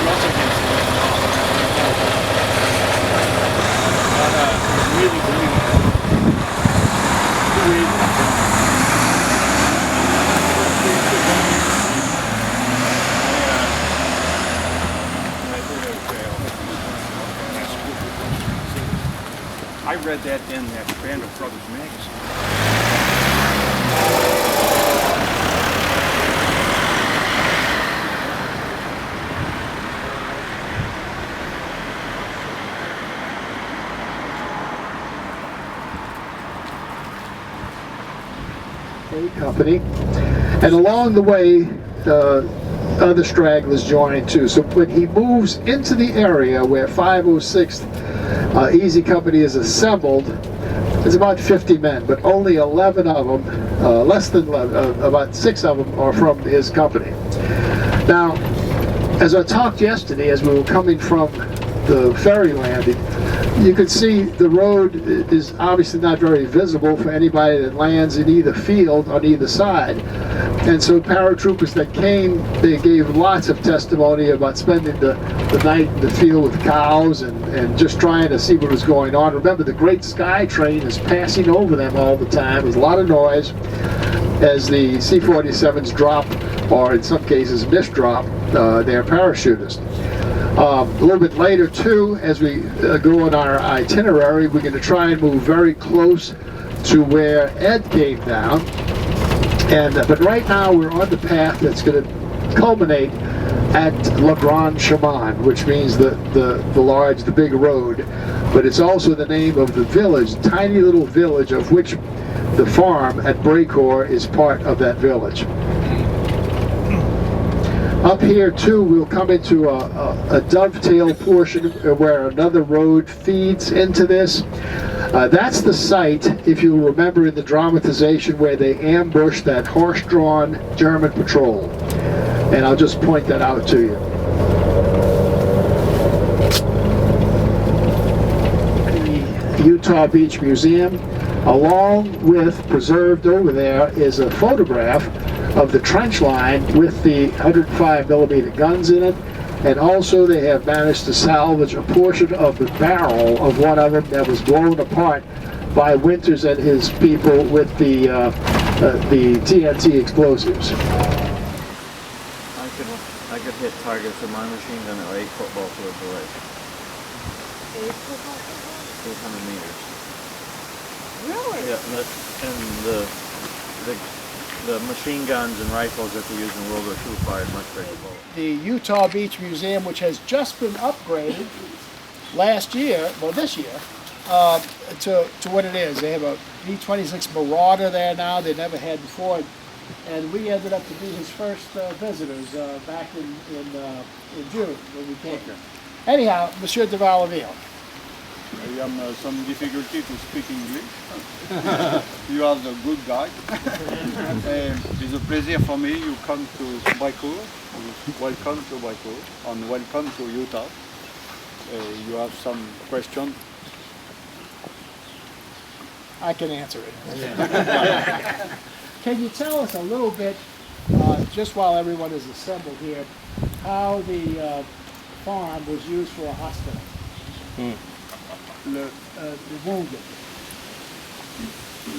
lots of incidents. But really I read that in that Band of Brothers magazine. Company, and along the way other stragglers join too. So when he moves into the area where 506th Easy Company is assembled, it's about 50 men, but only 11 of them, less than 11, about 6 of them are from his company. Now, as I talked yesterday, as we were coming from the ferry landing, you can see the road is obviously not very visible for anybody that lands in either field on either side. And so paratroopers that came, they gave lots of testimony about spending the night in the field with cows and just trying to see what was going on. Remember, the Great Sky Train is passing over them all the time. There's a lot of noise as the C-47s drop, or in some cases misdrop, their parachutists. A little bit later too, as we go on our itinerary, we're going to try and move very close to where Ed came down. But right now we're on the path that's going to culminate at Le Grand Chemin, which means the big road. But it's also the name of the village, tiny little village, of which the farm at Brecourt is part of that village. Up here too, we'll come into a dovetail portion where another road feeds into this. That's the site, if you remember in the dramatization, where they ambushed that horse-drawn German patrol. And I'll just point that out to you. The Utah Beach Museum, along with preserved over there, is a photograph of the trench line with the 105mm guns in it, and also they have managed to salvage a portion of the barrel of one of them that was blown apart by Winters and his people with the TNT explosives. I could hit targets with my machine gun at 8 football fields away. 8 football fields? 800 meters. Really? Yeah, and the machine guns and rifles that they used in World War II fired much bigger bullets. The Utah Beach Museum, which has just been upgraded this year, to what it is. They have a B-26 Marauder there now they never had before, and we ended up to be his first visitors back in June when we came here. Anyhow, Monsieur de Vallaville. I am some difficulty to speak English. You are the good guy. It's a pleasure for me. You come to Brecourt. Welcome to Brecourt and welcome to Utah. You have some questions? I can answer it. Can you tell us a little bit, just while everyone is assembled here, how the farm was used for a hospital? The wounded.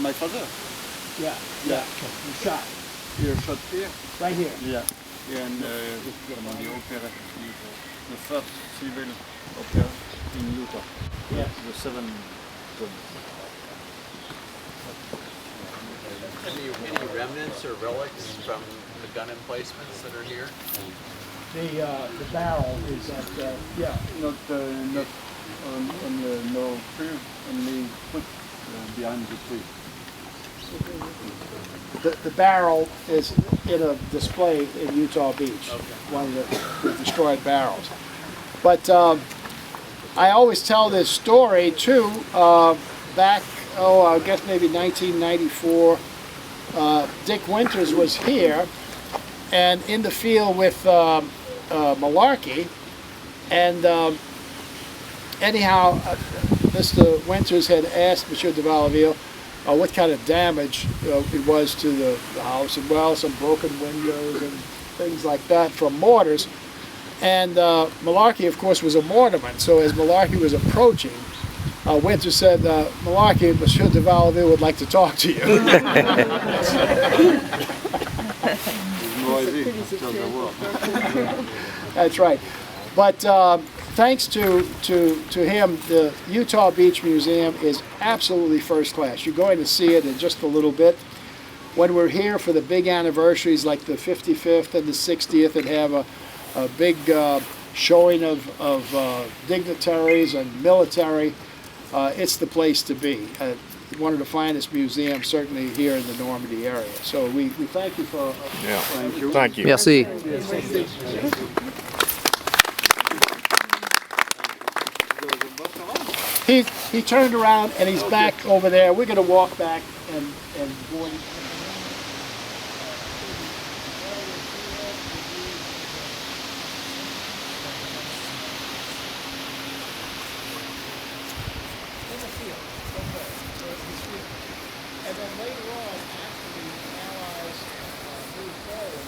My father? Yeah. You shot. You shot here? Right here. Yeah. And the first civil opera in Utah. Yes. The 7. Any remnants or relics from the gun emplacements that are here? The barrel is at Not on no tree, only put behind the tree. The barrel is in a display in Utah Beach, one of the destroyed barrels. But I always tell this story too. Back, I guess maybe 1994, Dick Winters was here and in the field with Malarkey, and anyhow, Mr. Winters had asked Monsieur de Vallaville what kind of damage it was to the house, and well, some broken windows and things like that from mortars. And Malarkey, of course, was a mortarman. So as Malarkey was approaching, Winter said, Malarkey, Monsieur de Valville would like to talk to you. That's right. But thanks to him, the Utah Beach Museum is absolutely first class. You're going to see it in just a little bit. When we're here for the big anniversaries like the 55th and the 60th, and have a big showing of dignitaries and military, it's the place to be. One of the finest museums, certainly here in the Normandy area. So we thank you for... Thank you. Merci. He turned around and he's back over there. We're going to walk back and go in. And then later on, after the Allies moved forward,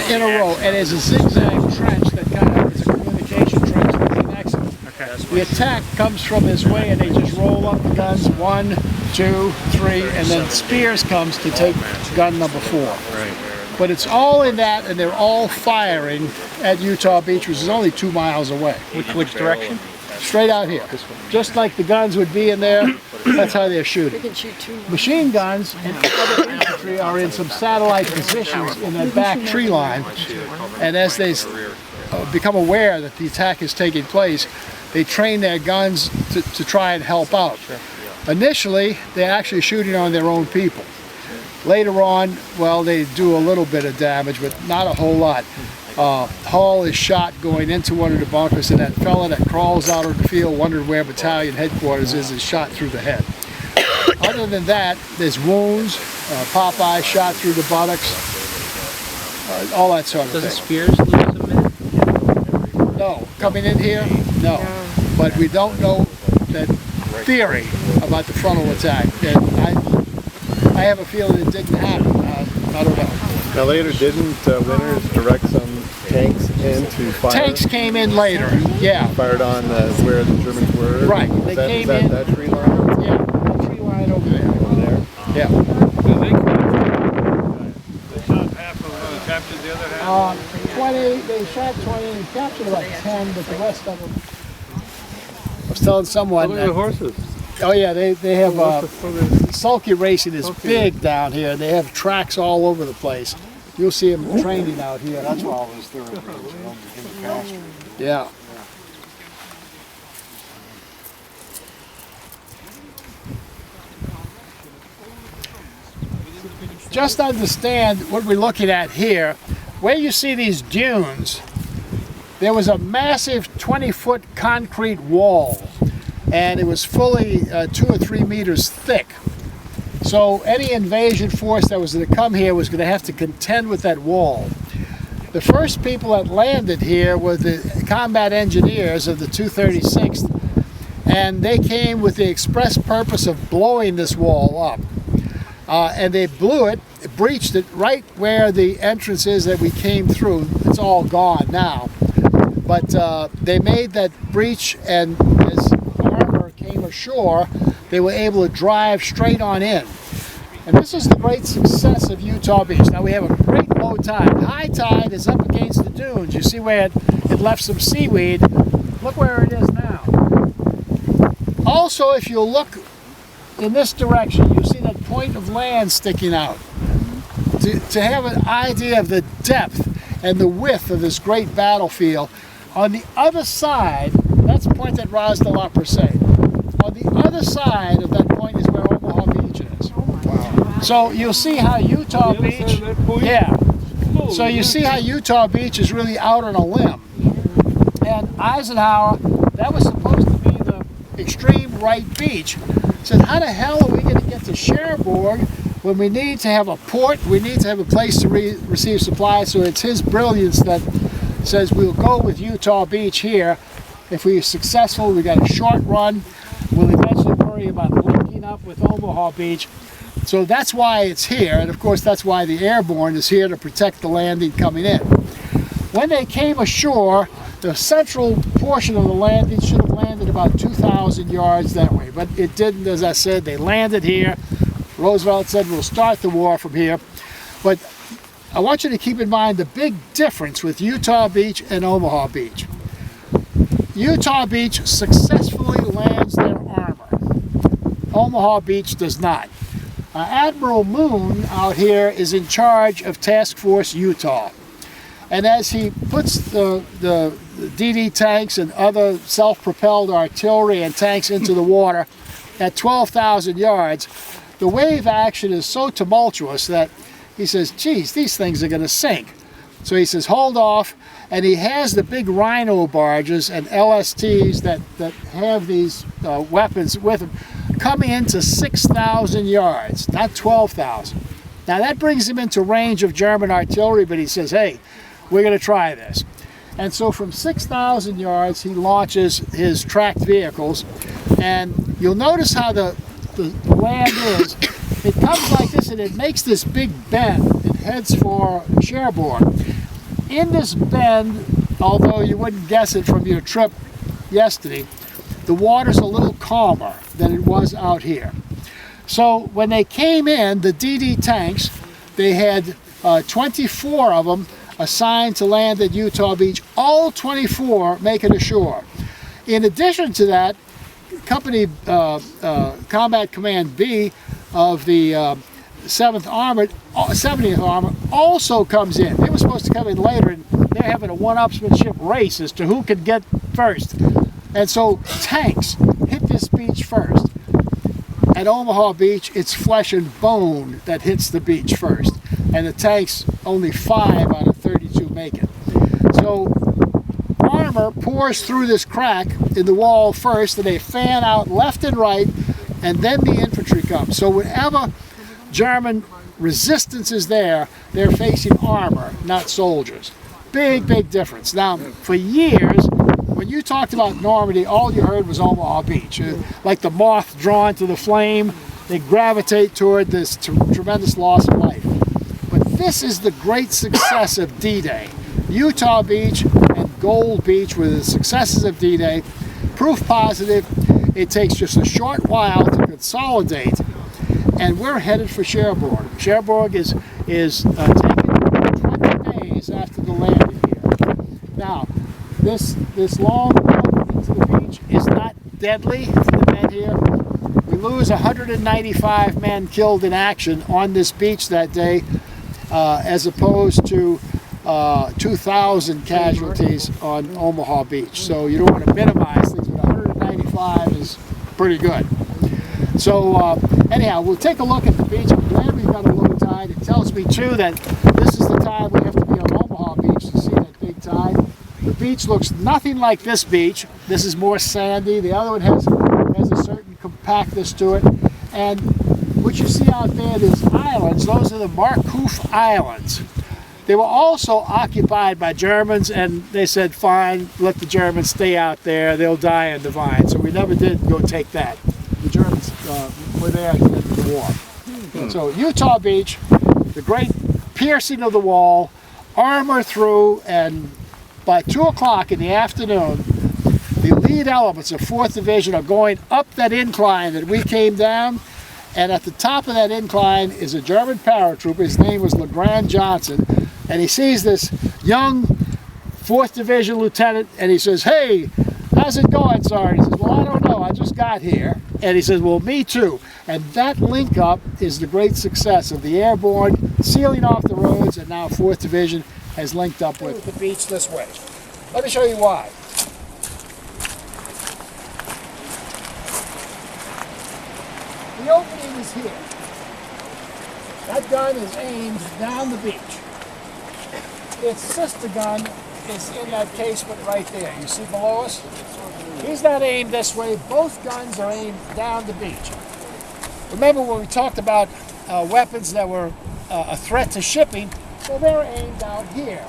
in a row, and there's a zigzag trench that kind of is a communication trench that connects them. The attack comes from this way, and they just roll up the guns, 1, 2, 3, and then Spears comes to take gun number 4. But it's all in that, and they're all firing at Utah Beach, which is only 2 miles away. Which direction? Straight out here. Just like the guns would be in there, that's how they're shooting. can shoot 2 more. Machine guns and other infantry are in some satellite positions in that back tree line, and as they become aware that the attack is taking place, they train their guns to try and help out. Initially, they're actually shooting on their own people. Later on, well, they do a little bit of damage, but not a whole lot. Hall is shot going into one of the bunkers, and that fella that crawls out of the field wondering where battalion headquarters is shot through the head. Other than that, there's wounds, Popeye shot through the buttocks, all that sort of thing. Doesn't Spears lose a minute? No. Coming in here? No. But we don't know that theory about the frontal attack. And I have a feeling it didn't happen. I don't know. Now later, didn't Winters direct some tanks in to fire? Tanks came in later, yeah. Fired on where the Germans were? Right. They came in. That tree line? Yeah, that tree line over there. Over there? Yeah. They shot half of captured the other half? 20, they shot 20 and captured about 10, but the rest of them... I was telling someone that... horses. Oh yeah, they have sulky racing is big down here. They have tracks all over the place. You'll see them training out here. That's why all those thoroughbreds in the pasture. Yeah. Just understand what we're looking at here. Where you see these dunes, there was a massive 20-foot concrete wall, and it was fully 2 or 3 meters thick. So any invasion force that was going to come here was going to have to contend with that wall. The first people that landed here were the combat engineers of the 236th, and they came with the express purpose of blowing this wall up. And they blew it, breached it right where the entrance is that we came through. It's all gone now. But they made that breach, and as armor came ashore, they were able to drive straight on in. And this is the great success of Utah Beach. Now we have a great low tide. High tide is up against the dunes. You see where it left some seaweed. Look where it is now. Also, if you look in this direction, you see that point of land sticking out. To have an idea of the depth and the width of this great battlefield, on the other side, that's Point that Ras de la Percée. On the other side of that point is where Omaha Beach is. Wow. So you'll see how Utah Beach, yeah. So you see how Utah Beach is really out on a limb. And Eisenhower, that was supposed to be the extreme right beach, said, how the hell are we going to get to Cherbourg when we need to have a port, we need to have a place to receive supplies. So it's his brilliance that says we'll go with Utah Beach here. If we're successful, we got a short run. We'll eventually worry about linking up with Omaha Beach. So that's why it's here, and of course that's why the airborne is here to protect the landing coming in. When they came ashore, the central portion of the landing should have landed about 2,000 yards that way, but it didn't. As I said, they landed here. Roosevelt said we'll start the war from here. But I want you to keep in mind the big difference with Utah Beach and Omaha Beach. Utah Beach successfully lands their armor. Omaha Beach does not. Admiral Moon out here is in charge of Task Force Utah. And as he puts the DD tanks and other self-propelled artillery and tanks into the water at 12,000 yards, the wave action is so tumultuous that he says, geez, these things are going to sink. So he says, hold off. And he has the big rhino barges and LSTs that have these weapons with them coming into 6,000 yards, not 12,000. Now that brings him into range of German artillery, but he says, hey, we're going to try this. And so from 6,000 yards, he launches his tracked vehicles. And you'll notice how the land is. It comes like this, and it makes this big bend. It heads for Cherbourg. In this bend, although you wouldn't guess it from your trip yesterday, the water's a little calmer than it was out here. So when they came in, the DD tanks, they had 24 of them assigned to land at Utah Beach, all 24 make it ashore. In addition to that, Company Combat Command B of the 70th Armored also comes in. They were supposed to come in later, and they're having a one-upsmanship race as to who could get first. And so tanks hit this beach first. At Omaha Beach, it's flesh and bone that hits the beach first. And the tanks, only 5 out of 32 make it. So armor pours through this crack in the wall first, and they fan out left and right, and then the infantry comes. So whenever German resistance is there, they're facing armor, not soldiers. Big, big difference. Now, for years, when you talked about Normandy, all you heard was Omaha Beach. Like the moth drawn to the flame, they gravitate toward this tremendous loss of life. But this is the great success of D-Day. Utah Beach and Gold Beach were the successes of D-Day. Proof positive, it takes just a short while to consolidate, and we're headed for Cherbourg. Cherbourg is taken 20 days after the landing here. Now, this long walk into the beach is not deadly to the men here. We lose 195 men killed in action on this beach that day, as opposed to 2,000 casualties on Omaha Beach. So you don't want to minimize things, but 195 is pretty good. So anyhow, we'll take a look at the beach. I'm glad we've got a low tide. It tells me too that this is the time we have to be on Omaha Beach to see that big tide. The beach looks nothing like this beach. This is more sandy. The other one has a certain compactness to it. And what you see out there, there's islands. Those are the Marcouf Islands. They were also occupied by Germans, and they said, fine, let the Germans stay out there. They'll die in the vine. So we never did go take that. The Germans were there at the end of the war. So Utah Beach, the great piercing of the wall, armor through, and by 2 o'clock in the afternoon, the lead elements of 4th Division are going up that incline that we came down, and at the top of that incline is a German paratrooper. His name was LeGrand Johnson, and he sees this young 4th Division lieutenant, and he says, hey, how's it going, Sergeant? He says, well, I don't know, I just got here. And he says, well, me too. And that link up is the great success of the airborne sealing off the roads, and now 4th Division has linked up with the beach this way. Let me show you why. The opening is here. That gun is aimed down the beach. Its sister gun is in that casement right there. You see below us? He's not aimed this way. Both guns are aimed down the beach. Remember when we talked about weapons that were a threat to shipping, well, they're aimed out here.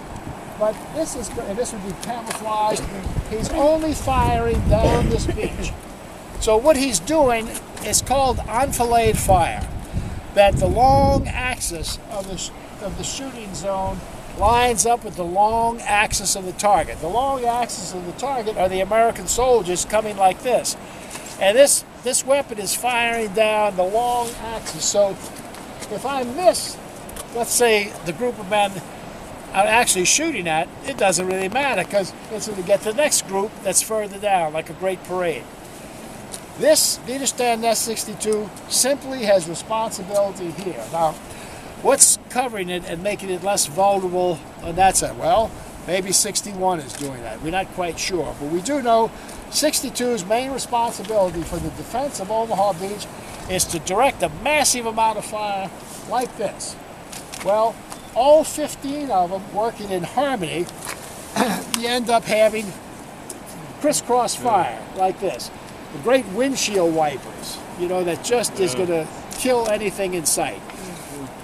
But this would be camouflaged. He's only firing down this beach. So what he's doing is called enfilade fire. That the long axis of the shooting zone lines up with the long axis of the target. The long axis of the target are the American soldiers coming like this. And this weapon is firing down the long axis. So if I miss, let's say, the group of men I'm actually shooting at, it doesn't really matter because it's going to get the next group that's further down, like a great parade. This Widerstand S-62 simply has responsibility here. Now, what's covering it and making it less vulnerable on that side? Well, maybe 61 is doing that. We're not quite sure. But we do know 62's main responsibility for the defense of Omaha Beach is to direct a massive amount of fire like this. Well, all 15 of them working in harmony, you end up having crisscross fire like this. The great windshield wipers, you know, that just is going to kill anything in sight.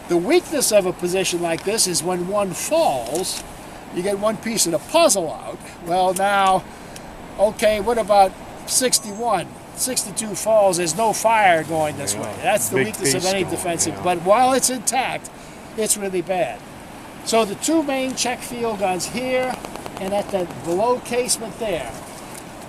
The weakness of a position like this is when one falls, you get one piece of the puzzle out. Well, now, okay, what about 61? 62 falls, there's no fire going this way. That's the weakness of any defensive. But while it's intact, it's really bad. So the two main check field guns here and at that below casement there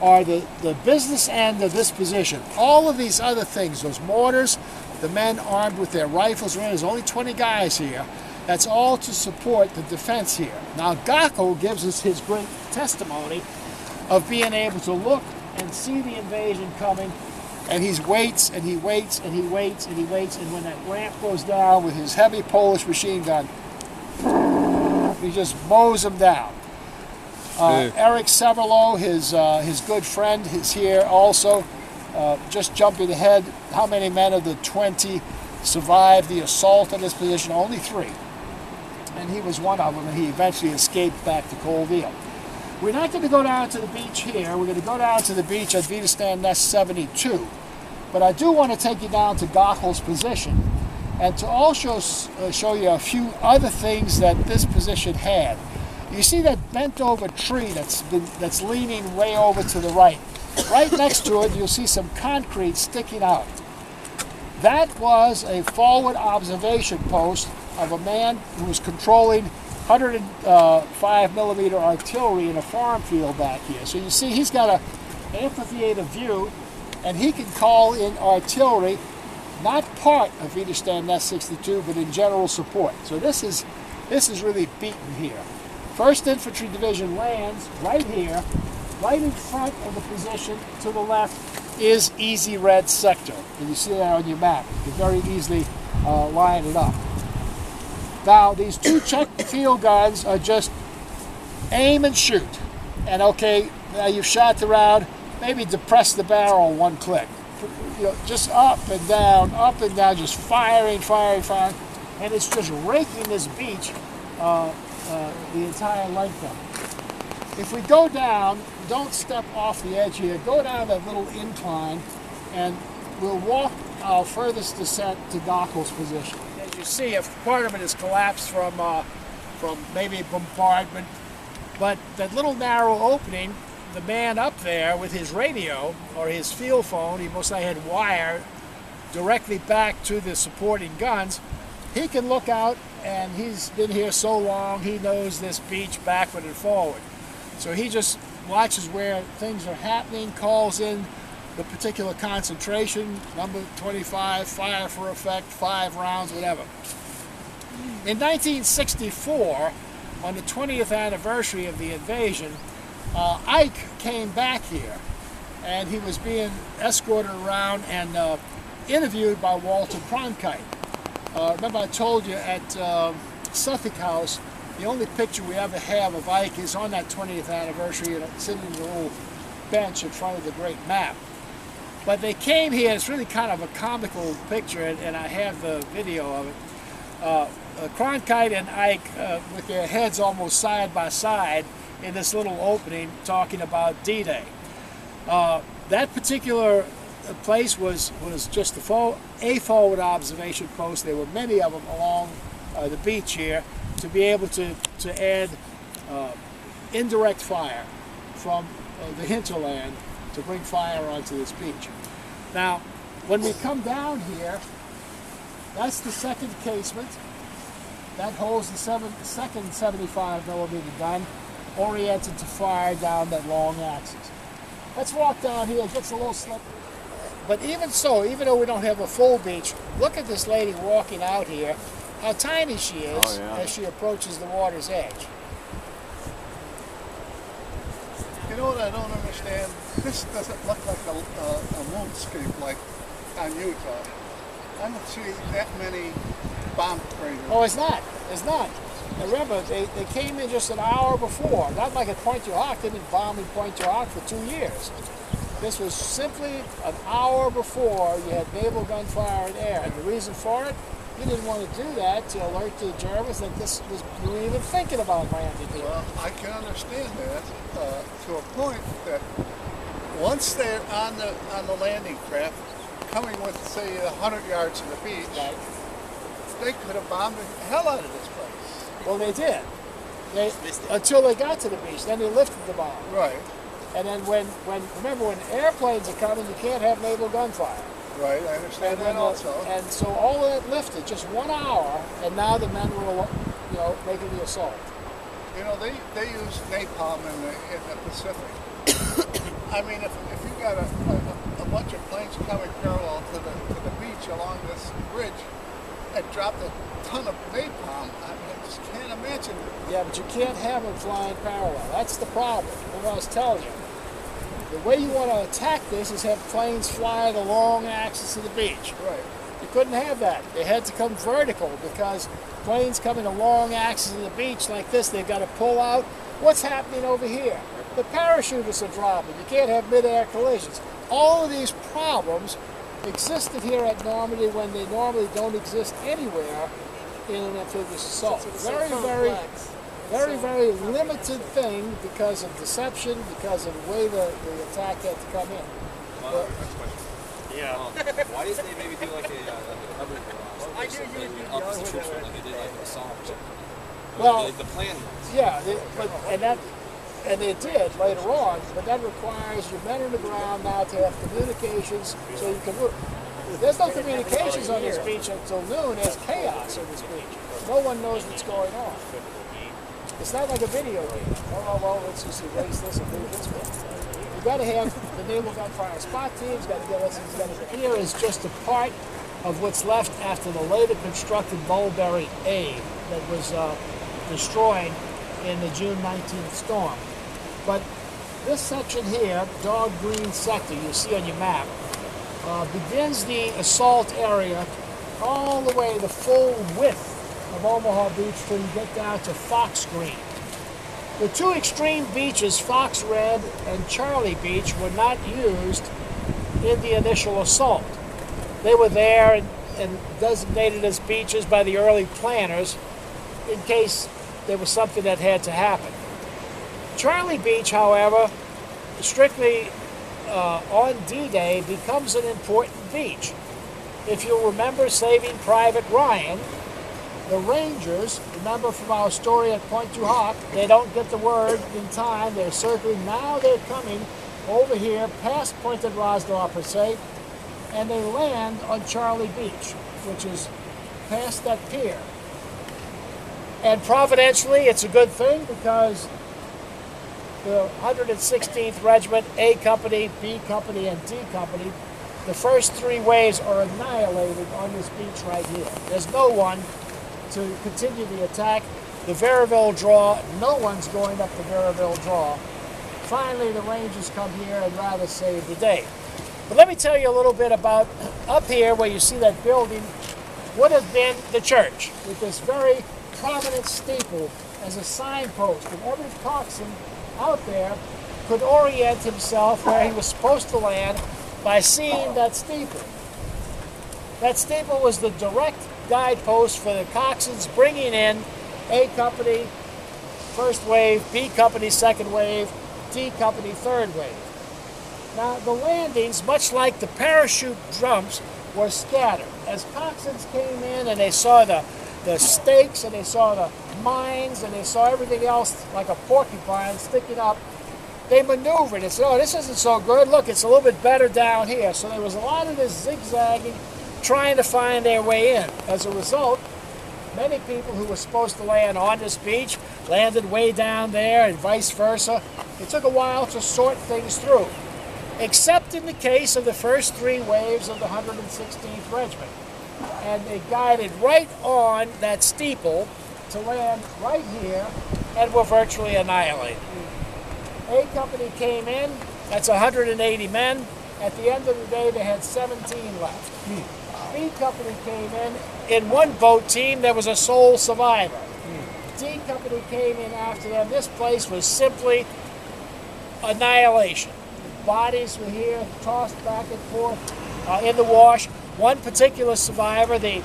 are the business end of this position. All of these other things, those mortars, the men armed with their rifles, there's only 20 guys here. That's all to support the defense here. Now Gockel gives us his great testimony of being able to look and see the invasion coming, and he waits and he waits and he waits and he waits, and when that ramp goes down with his heavy Polish machine gun, he just mows them down. Eric Severlow, his good friend, is here also. Just jumping ahead, how many men of the 20 survived the assault on this position? Only 3. And he was one of them, and he eventually escaped back to Colleville. We're not going to go down to the beach here. We're going to go down to the beach at Widerstand Nest 72. But I do want to take you down to Gockel's position and to also show you a few other things that this position had. You see that bent over tree that's leaning way over to the right. Right next to it, you'll see some concrete sticking out. That was a forward observation post of a man who was controlling 105 millimeter artillery in a farm field back here. So you see he's got an amphitheater view, and he can call in artillery, not part of Widerstand S-62, but in general support. So this is really beaten here. 1st Infantry Division lands right here, right in front of the position to the left is Easy Red Sector. And you see that on your map. You can very easily line it up. Now, these 2 check field guns are just aim and shoot. And okay, now you've shot the round, maybe depress the barrel 1 click. You know, just up and down, just firing, firing, firing. And it's just raking this beach the entire length of it. If we go down, don't step off the edge here, go down that little incline, and we'll walk our furthest descent to Gockel's position. As you see, a part of it is collapsed from maybe bombardment, but that little narrow opening, the man up there with his radio or his field phone, he most likely had wire directly back to the supporting guns, he can look out, and he's been here so long, he knows this beach backward and forward. So he just watches where things are happening, calls in the particular concentration, number 25, fire for effect, 5 rounds, whatever. In 1964, on the 20th anniversary of the invasion, Ike came back here, and he was being escorted around and interviewed by Walter Cronkite. Remember I told you at Suffolk House, the only picture we ever have of Ike is on that 20th anniversary, sitting in a little bench in front of the great map. But they came here, it's really kind of a comical picture, and I have the video of it. Cronkite and Ike with their heads almost side by side in this little opening talking about D-Day. That particular place was just a forward observation post. There were many of them along the beach here to be able to add indirect fire from the hinterland to bring fire onto this beach. Now, when we come down here, that's the second casement. That holds the second 75 millimeter gun oriented to fire down that long axis. Let's walk down here. It gets a little slippery. But even so, even though we don't have a full beach, look at this lady walking out here, how tiny she is as she approaches the water's edge. You know what I don't understand? This doesn't look like a moonscape like on Utah. I don't see that many bomb craters. Oh, it's not. It's not. And remember, they came in just an hour before. Not like at Point Hawk. They didn't bomb in Point Hawk for 2 years. This was simply an hour before you had naval gunfire in air. And the reason for it, you didn't want to do that to alert the Germans that you were even thinking about landing here. Well, I can understand that to a point that once they're on the landing craft, coming with, say, 100 yards to the beach, they could have bombed the hell out of this place. Well, they did. Until they got to the beach, then they lifted the bomb. Right. And then remember, when airplanes are coming, you can't have naval gunfire. Right, I understand that also. And so all of that lifted, just 1 hour, and now the men were, making the assault. You know, they use napalm in the Pacific. I mean, if you got a bunch of planes coming parallel to the beach along this bridge and dropped a ton of napalm, I just can't imagine. Yeah, but you can't have them flying parallel. That's the problem. What I was telling you. The way you want to attack this is have planes fly the long axis of the beach. Right. You couldn't have that. They had to come vertical because planes coming a long axis of the beach like this, they've got to pull out. What's happening over here? The parachutists are dropping. You can't have mid-air collisions. All of these problems existed here at Normandy when they normally don't exist anywhere in an amphibious assault. Very limited thing because of deception, because of the way the attack had to come in. Why didn't they maybe do like a cover barrage up the troops like they did like in the Somme or something? Well, The plan. Yeah, and they did later on, but that requires your men on the ground now to have communications so you can look. There's no communications on this beach until noon. There's chaos on this beach. No one knows what's going on. It's not like a video game. Well, let's just erase this and move this way. You've got to have the naval gunfire spot teams. Here is just a part of what's left after the later constructed Mulberry A that was destroyed in the June 19th storm. But this section here, dog green sector, you see on your map, begins the assault area all the way the full width of Omaha Beach till you get down to Fox Green. The two extreme beaches, Fox Red and Charlie Beach, were not used in the initial assault. They were there and designated as beaches by the early planners in case there was something that had to happen. Charlie Beach, however, strictly on D-Day, becomes an important beach. If you'll remember Saving Private Ryan, the Rangers, remember from our story at Point Hawk, they don't get the word in time. They're circling. Now they're coming over here past Point Rosnor, per se, and they land on Charlie Beach, which is past that pier. And providentially, it's a good thing because the 116th Regiment, A Company, B Company, and D Company, the first three waves are annihilated on this beach right here. There's no one to continue the attack. The Verraville draw, no one's going up the Verraville draw. Finally, the Rangers come here and rather save the day. But let me tell you a little bit about up here where you see that building would have been the church with this very prominent steeple as a signpost, and every coxswain out there could orient himself where he was supposed to land by seeing that steeple. That steeple was the direct guidepost for the coxswains bringing in A Company, first wave, B Company, second wave, D Company, third wave. Now, the landings, much like the parachute jumps, were scattered. As coxswains came in and they saw the stakes and they saw the mines and they saw everything else like a porcupine sticking up, they maneuvered and said, oh, this isn't so good. Look, it's a little bit better down here. So there was a lot of this zigzagging, trying to find their way in. As a result, many people who were supposed to land on this beach landed way down there and vice versa. It took a while to sort things through, except in the case of the first 3 waves of the 116th Regiment. And they guided right on that steeple to land right here and were virtually annihilated. A Company came in, that's 180 men. At the end of the day, they had 17 left. B Company came in one boat team, there was a sole survivor. D Company came in after them. This place was simply annihilation. Bodies were here, tossed back and forth in the wash. One particular survivor, the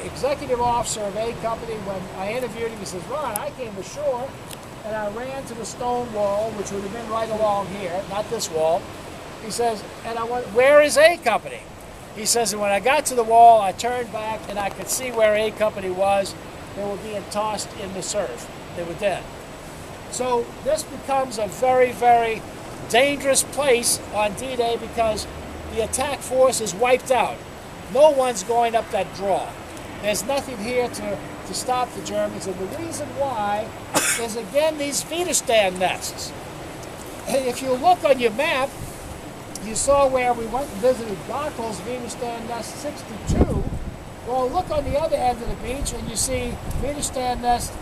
executive officer of A Company, when I interviewed him, he says, Ron, I came ashore and I ran to the stone wall, which would have been right along here, not this wall. He says, and I went, where is A Company? He says, and when I got to the wall, I turned back and I could see where A Company was. They were being tossed in the surf. They were dead. So this becomes a very, very dangerous place on D-Day because the attack force is wiped out. No one's going up that draw. There's nothing here to stop the Germans, and the reason why is, again, these Widerstand nests. And if you look on your map, you saw where we went and visited Gockel's Widerstand nest 62. Well, look on the other end of the beach and you see Widerstand nest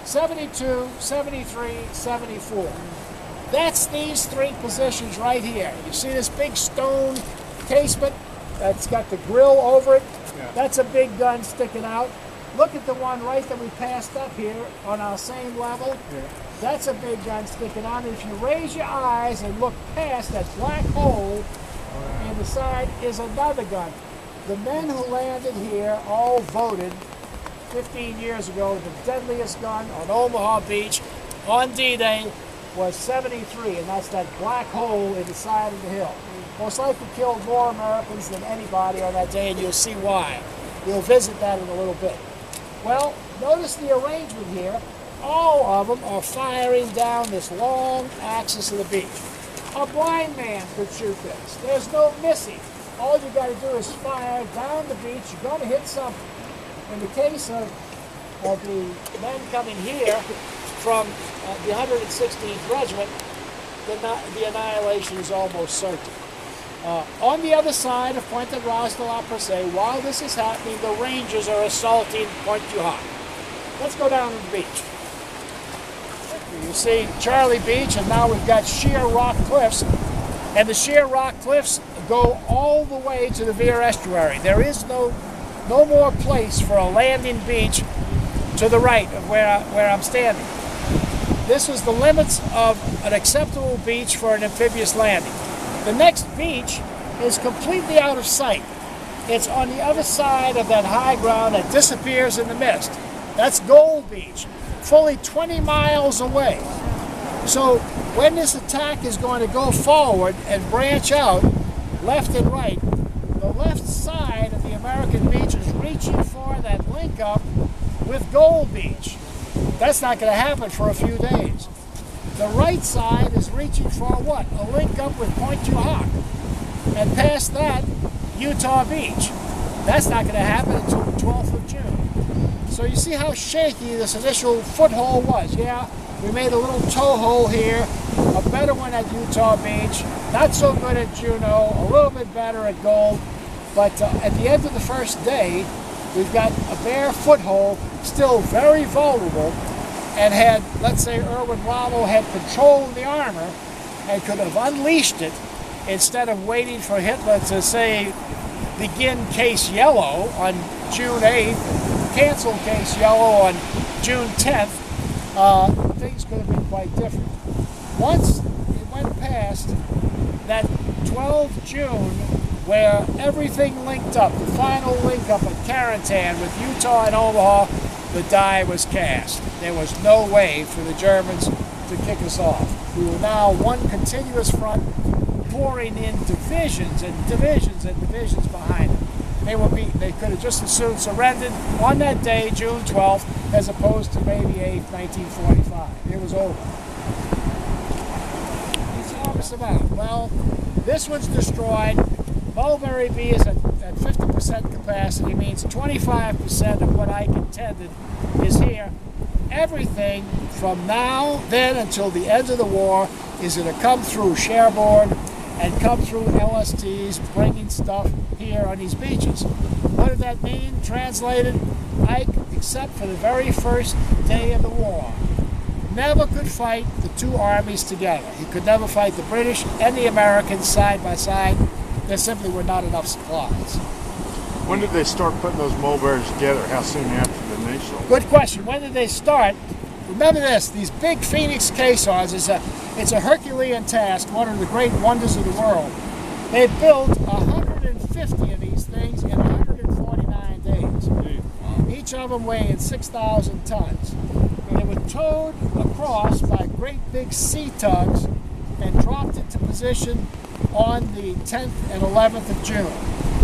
72, 73, 74. That's these 3 positions right here. You see this big stone casement that's got the grill over it? Yeah. That's a big gun sticking out. Look at the one right that we passed up here on our same level. Yeah. That's a big gun sticking out. And if you raise your eyes and look past that black hole in the side is another gun. The men who landed here all voted 15 years ago the deadliest gun on Omaha Beach on D-Day was 73, and that's that black hole in the side of the hill. Most likely killed more Americans than anybody on that day, and you'll see why. We'll visit that in a little bit. Well, notice the arrangement here. All of them are firing down this long axis of the beach. A blind man could shoot this. There's no missing. All you got to do is fire down the beach. You're going to hit something. In the case of the men coming here from the 116th Regiment, the annihilation is almost certain. On the other side of Pointe Gras de la Percée, while this is happening, the Rangers are assaulting Pointe du Hoc. Let's go down to the beach. You see Charlie Beach, and now we've got sheer rock cliffs, and the sheer rock cliffs go all the way to the Vere Estuary. There is no more place for a landing beach to the right of where I'm standing. This is the limits of an acceptable beach for an amphibious landing. The next beach is completely out of sight. It's on the other side of that high ground that disappears in the mist. That's Gold Beach, fully 20 miles away. So when this attack is going to go forward and branch out left and right, the left side of the American beach is reaching for that link up with Gold Beach. That's not going to happen for a few days. The right side is reaching for what? A link up with Pointe du Hoc. And past that, Utah Beach. That's not going to happen until the 12th of June. So you see how shaky this initial foothold was. Yeah, we made a little toe hole here, a better one at Utah Beach, not so good at Juneau, a little bit better at Gold. But at the end of the first day, we've got a bare foothold, still very vulnerable, and had, let's say, Erwin Rommel had controlled the armor and could have unleashed it instead of waiting for Hitler to say, begin case yellow on June 8th, cancel case yellow on June 10th, things could have been quite different. Once it went past that 12 June where everything linked up, the final link up at Carentan with Utah and Omaha, the die was cast. There was no way for the Germans to kick us off. We were now one continuous front pouring in divisions and divisions and divisions behind them. They could have just as soon surrendered on that day, June 12th, as opposed to May the 8th, 1945. It was over. Enormous amount. Well, this one's destroyed. Mulberry Bee is at 50% capacity, means 25% of what I contended is here. Everything from now, then, until the end of the war is going to come through Cherbourg and come through LSTs, bringing stuff here on these beaches. What did that mean? Translated, Ike, except for the very first day of the war, never could fight the two armies together. He could never fight the British and the Americans side by side. There simply were not enough supplies. When did they start putting those mulberries together? How soon after the initial? Good question. When did they start? Remember this, these big Phoenix caissons, it's a Herculean task, one of the great wonders of the world. They built 150 of these things in 149 days. Each of them weighing 6,000 tons. They were towed across by great big sea tugs and dropped into position on the 10th and 11th of June.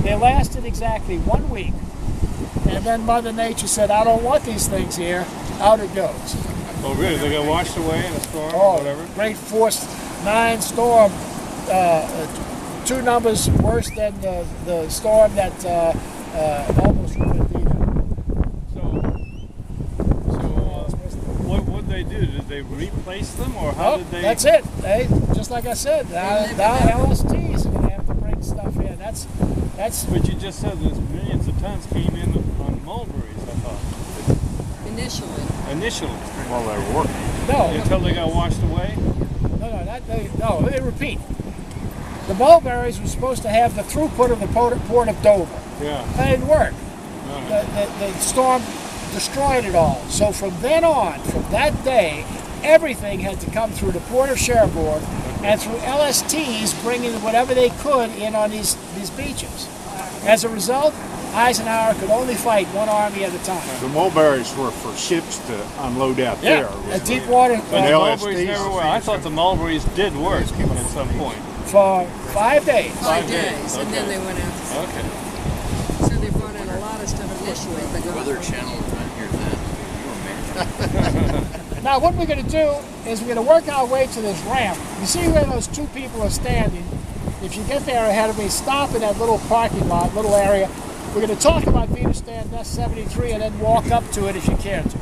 They lasted exactly 1 week. And then Mother Nature said, I don't want these things here. Out it goes. Oh, really? They got washed away in a storm or whatever? Great Force 9 storm. 2 numbers worse than the storm that almost ruined Dina. What would they do? Did they replace them, or how did they? That's it. Just like I said, now LSTs are going to have to bring stuff in. That's. But you just said there's millions of tons came in on mulberries, I thought. Initially. While they were working. No. Until they got washed away? No, they repeat. The mulberries were supposed to have the throughput of the port of Dover. Yeah. That didn't work. The storm destroyed it all. So from then on, from that day, everything had to come through the port of Cherbourg and through LSTs, bringing whatever they could in on these beaches. As a result, Eisenhower could only fight one army at a time. The mulberries were for ships to unload out there. At deep water. But the mulberries never were. I thought the mulberries did work at some point. For 5 days. 5 days, and then they went out. Okay. So they brought in a lot of stuff initially. Weather Channel is not here then. Now what we're going to do is we're going to work our way to this ramp. You see where those 2 people are standing? If you get there ahead of me, stop in that little parking lot, little area. We're going to talk about Venus Stand Nest 73 and then walk up to it if you care to.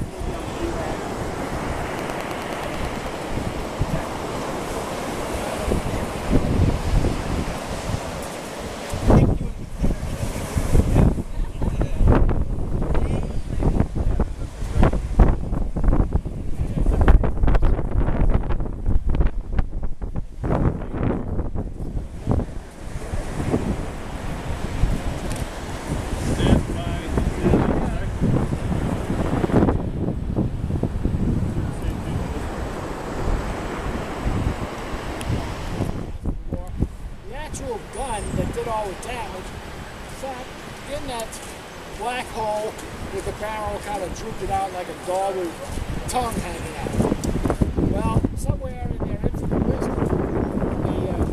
Gun that did all the damage, sat in that black hole with the barrel kind of drooping out like a dog with tongue hanging out. Well, somewhere in their infinite wisdom,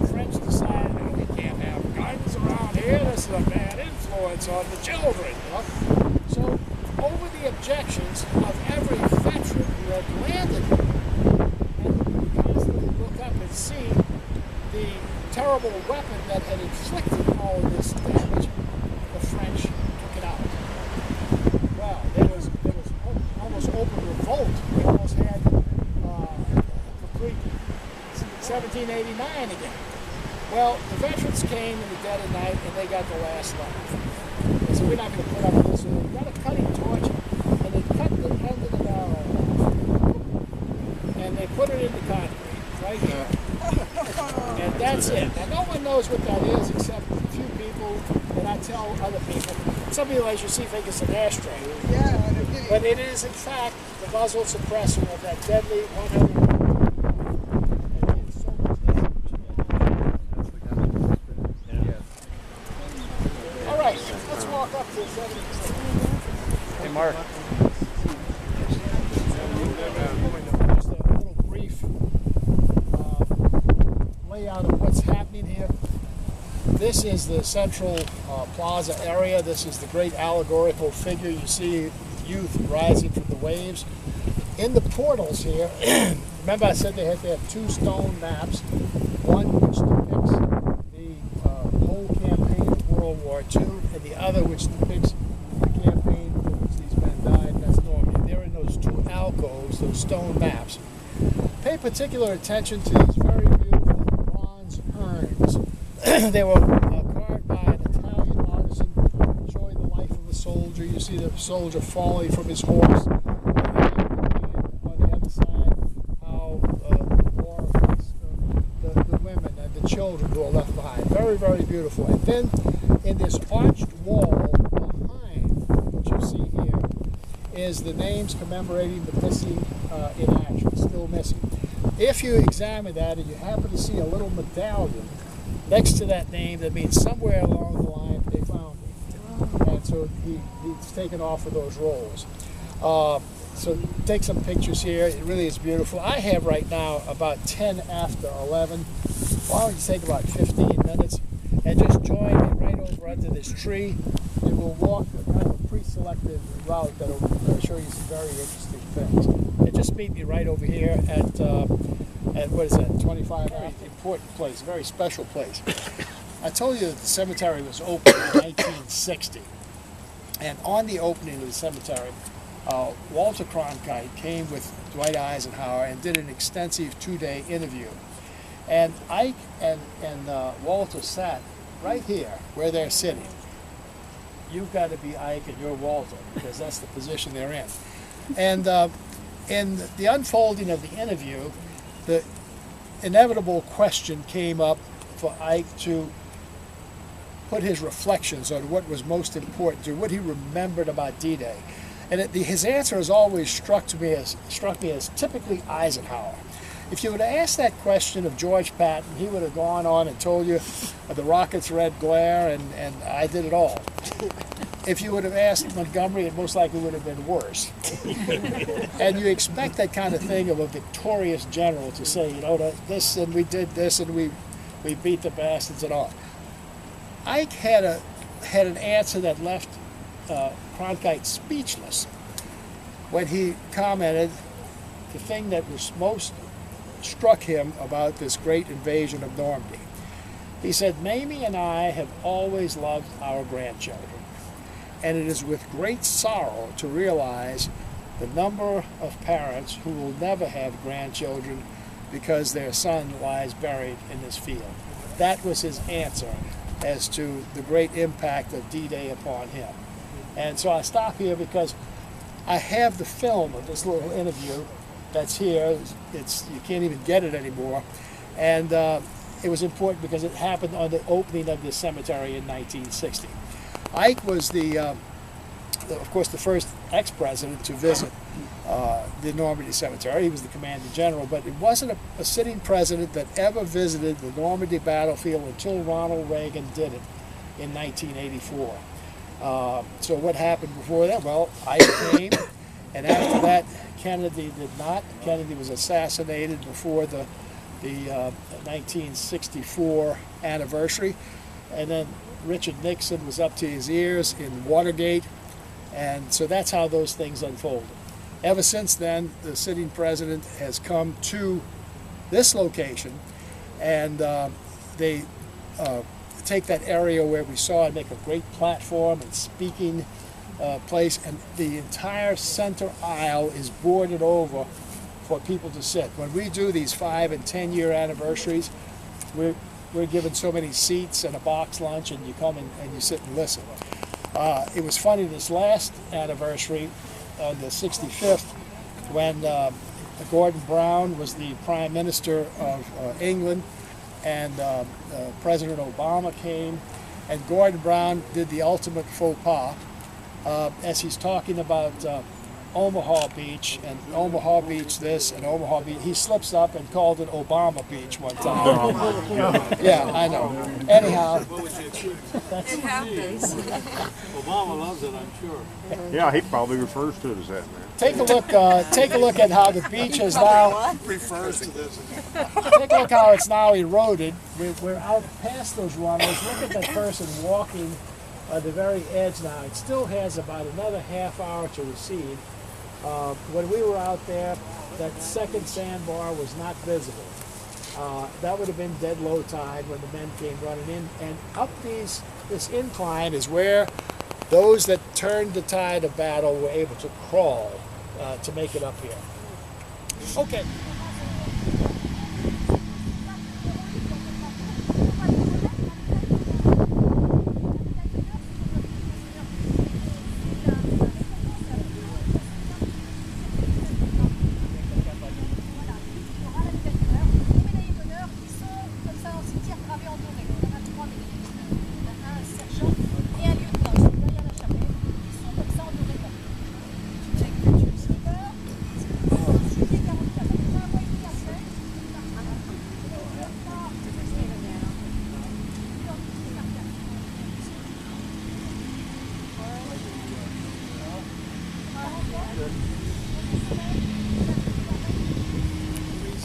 the French decided, oh, we can't have guns around here. This is a bad influence on the children. You know? So, over the objections of every veteran who had landed here, and would constantly look up and see the terrible weapon that had inflicted all of this damage, the French took it out. Well, there was almost open revolt. We almost had a complete 1789 again. Well, the veterans came in the dead of night and they got the last laugh. They said, we're not going to put up with this. So they got a cutting torch and they cut the end of the barrel off. And they put it in the concrete right here. And that's it. Now, no one knows what that is except a few people, and I tell other people. Some people, as you see, think it's an ashtray. Yeah, but it is, in fact, the muzzle suppressor of that deadly 100. All right, let's walk up to 76. Hey, Mark. Just a little brief layout of what's happening here. this is the central plaza area. This is the great allegorical figure. You see youth rising from the waves. In the portals here, remember I said they had to have 2 stone maps, one which depicts the whole campaign of World War II, and the other which depicts the campaign for which these men died, that's Normandy. They're in those 2 alcoves, those stone maps. Pay particular attention to these very beautiful bronze urns. They were carved by an Italian artisan showing the life of a soldier. You see the soldier falling from his horse. On the other side, how the war affects the women and the children who are left behind. Very, very beautiful. And then in this arched wall behind, what you see here, is the names commemorating the missing in action, still missing. If you examine that and you happen to see a little medallion next to that name, that means somewhere along the line they found him. And so he's taken off of those rolls. So take some pictures here. It really is beautiful. I have right now about 10 after 11. Why don't you take about 15 minutes and just join me right over under this tree, and we'll walk a kind of a pre-selected route that will show you some very interesting things. And just meet me right over here at what is that, 25 after. Important place, a very special place. I told you that the cemetery was opened in 1960, and on the opening of the cemetery, Walter Cronkite came with Dwight Eisenhower and did an extensive 2-day interview. And Ike and Walter sat right here where they're sitting. You've got to be Ike and you're Walter, because that's the position they're in. And in the unfolding of the interview, the inevitable question came up for Ike to put his reflections on what was most important to what he remembered about D-Day. And his answer has always struck me as typically Eisenhower. If you would have asked that question of George Patton, he would have gone on and told you the rocket's red glare and I did it all. If you would have asked Montgomery, it most likely would have been worse. And you expect that kind of thing of a victorious general to say, you know, this and we did this and we beat the bastards and all. Ike had an answer that left Cronkite speechless when he commented the thing that was most struck him about this great invasion of Normandy. He said, Mamie and I have always loved our grandchildren, and it is with great sorrow to realize the number of parents who will never have grandchildren because their son lies buried in this field. That was his answer as to the great impact of D-Day upon him. And so I stop here because I have the film of this little interview that's here. You can't even get it anymore. And it was important because it happened on the opening of this cemetery in 1960. Ike was of course, the first ex-president to visit the Normandy Cemetery. He was the commanding general, but it wasn't a sitting president that ever visited the Normandy battlefield until Ronald Reagan did it in 1984. So what happened before that? Well, Ike came, and after that, Kennedy did not. Kennedy was assassinated before the 1964 anniversary, and then Richard Nixon was up to his ears in Watergate, and so that's how those things unfolded. Ever since then, the sitting president has come to this location, and they take that area where we saw and make a great platform and speaking place, and the entire center aisle is boarded over for people to sit. When we do these 5- and 10-year anniversaries, we're given so many seats and a box lunch, and you come and you sit and listen. It was funny, this last anniversary, on the 65th, when Gordon Brown was the Prime Minister of England, and President Obama came, and Gordon Brown did the ultimate faux pas as he's talking about Omaha Beach, and Omaha Beach this, and Omaha Beach. He slips up and called it Obama Beach one time. Yeah, I know. Anyhow. It happens. Obama loves it, I'm sure. Yeah, he probably refers to it as that, man. Take a look at how the beach is now. Refers to this. Take a look how it's now eroded. We're out past those runners. Look at that person walking the very edge now. It still has about another half hour to recede. When we were out there, that second sandbar was not visible. That would have been dead low tide when the men came running in. And up this incline is where those that turned the tide of battle were able to crawl to make it up here. Okay.